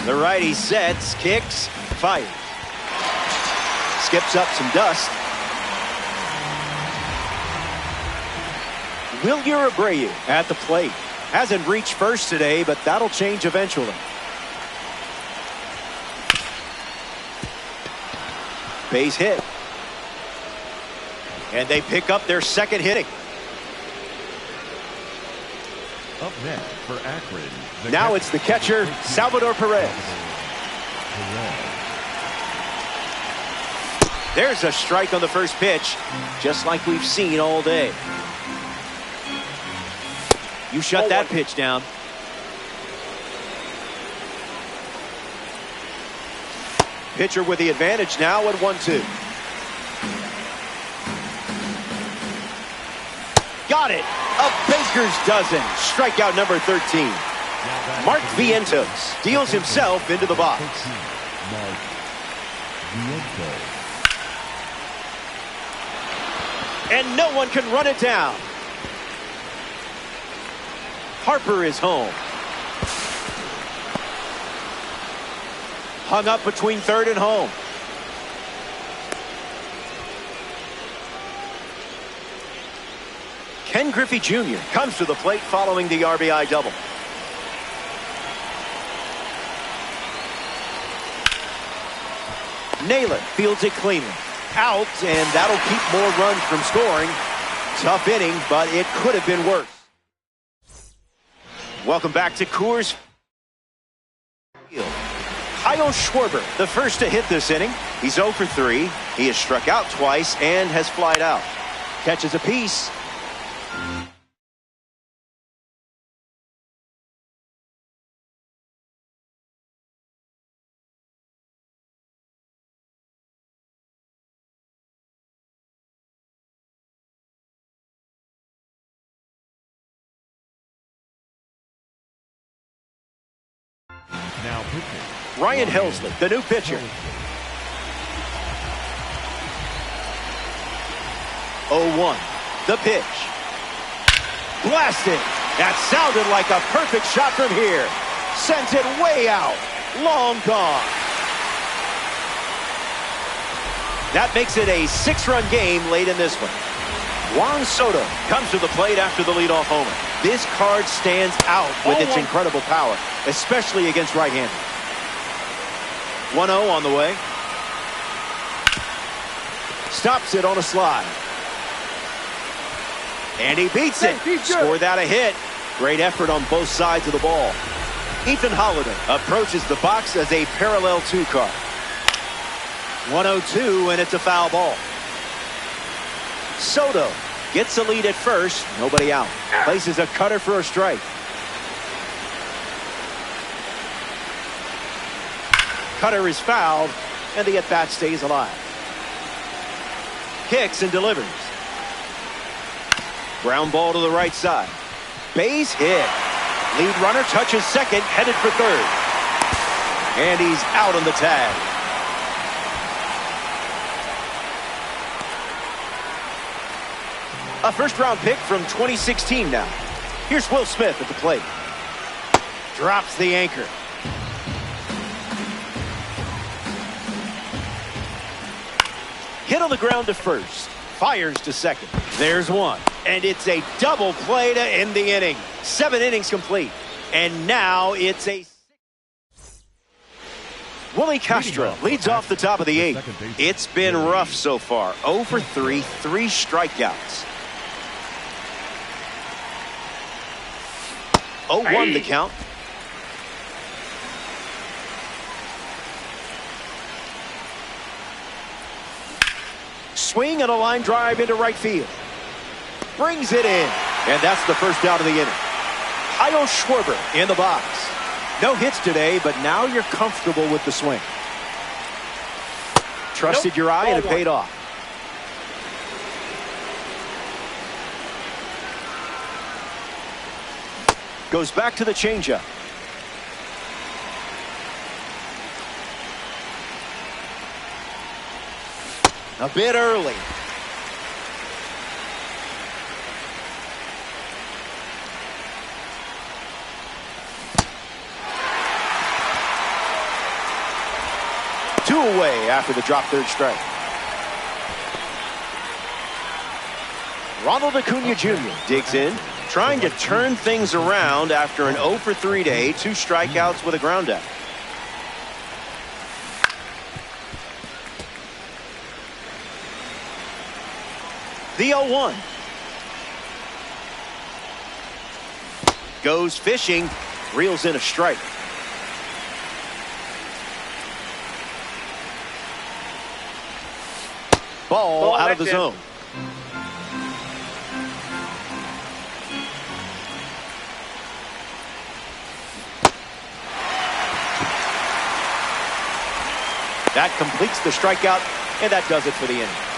The righty sets, kicks, fires. Skips up some dust. Wilyer Abreu at the plate. Hasn't reached first today, but that'll change eventually. Base hit. And they pick up their second hitting. Up next for Akron. Now it's the catcher, Salvador Perez. There's a strike on the first pitch, just like we've seen all day. You shut that pitch down. Pitcher with the advantage now at 1-2. Got it. A baker's dozen. Strikeout number 13. Mark Vientos deals himself into the box. And no one can run it down. Harper is home. Hung up between third and home. Ken Griffey Jr. comes to the plate following the RBI double. Naylor fields it cleanly. Out, and that'll keep more runs from scoring. Tough inning, but it could have been worse. Welcome back to Coors Field. Kyle Schwarber, the first to hit this inning. He's 0 for 3. He has struck out twice and has flied out. Catches a piece. Now pitching. Ryan Helsley, the new pitcher. 0-1. The pitch. Blasted. That sounded like a perfect shot from here. Sent it way out. Long gone. That makes it a 6-run game late in this one. Juan Soto comes to the plate after the leadoff homer. This card stands out with its incredible power, especially against right-handers. 1-0 on the way. Stops it on a slide. And he beats it. Scored that a hit. Great effort on both sides of the ball. Ethan Holliday approaches the box as a parallel 2 card. 1-0-2, and it's a foul ball. Soto gets the lead at first. Nobody out. Places a cutter for a strike. Cutter is fouled, and the at-bat stays alive. Kicks and delivers. Ground ball to the right side. Base hit. Lead runner touches second, headed for third. And he's out on the tag. A first-round pick from 2016 now. Here's Will Smith at the plate. Drops the anchor. Hit on the ground to first. Fires to second. There's one. And it's a double play to end the inning. 7 innings complete. And now it's a... Willie Castro leads off the top of the 8th. It's been rough so far. 0 for 3, 3 strikeouts. 0-1 the count. Swing and a line drive into right field. Brings it in. And that's the first out of the inning. Kyle Schwarber in the box. No hits today, but now you're comfortable with the swing. Trusted your eye, and it paid off. Goes back to the changeup. A bit early. Two away after the drop third strike. Ronald Acuna Jr. digs in, trying to turn things around after an 0 for 3 day, 2 strikeouts with a ground out. The 0-1. Goes fishing, reels in a strike. Ball out of the zone. That completes the strikeout, and that does it for the inning.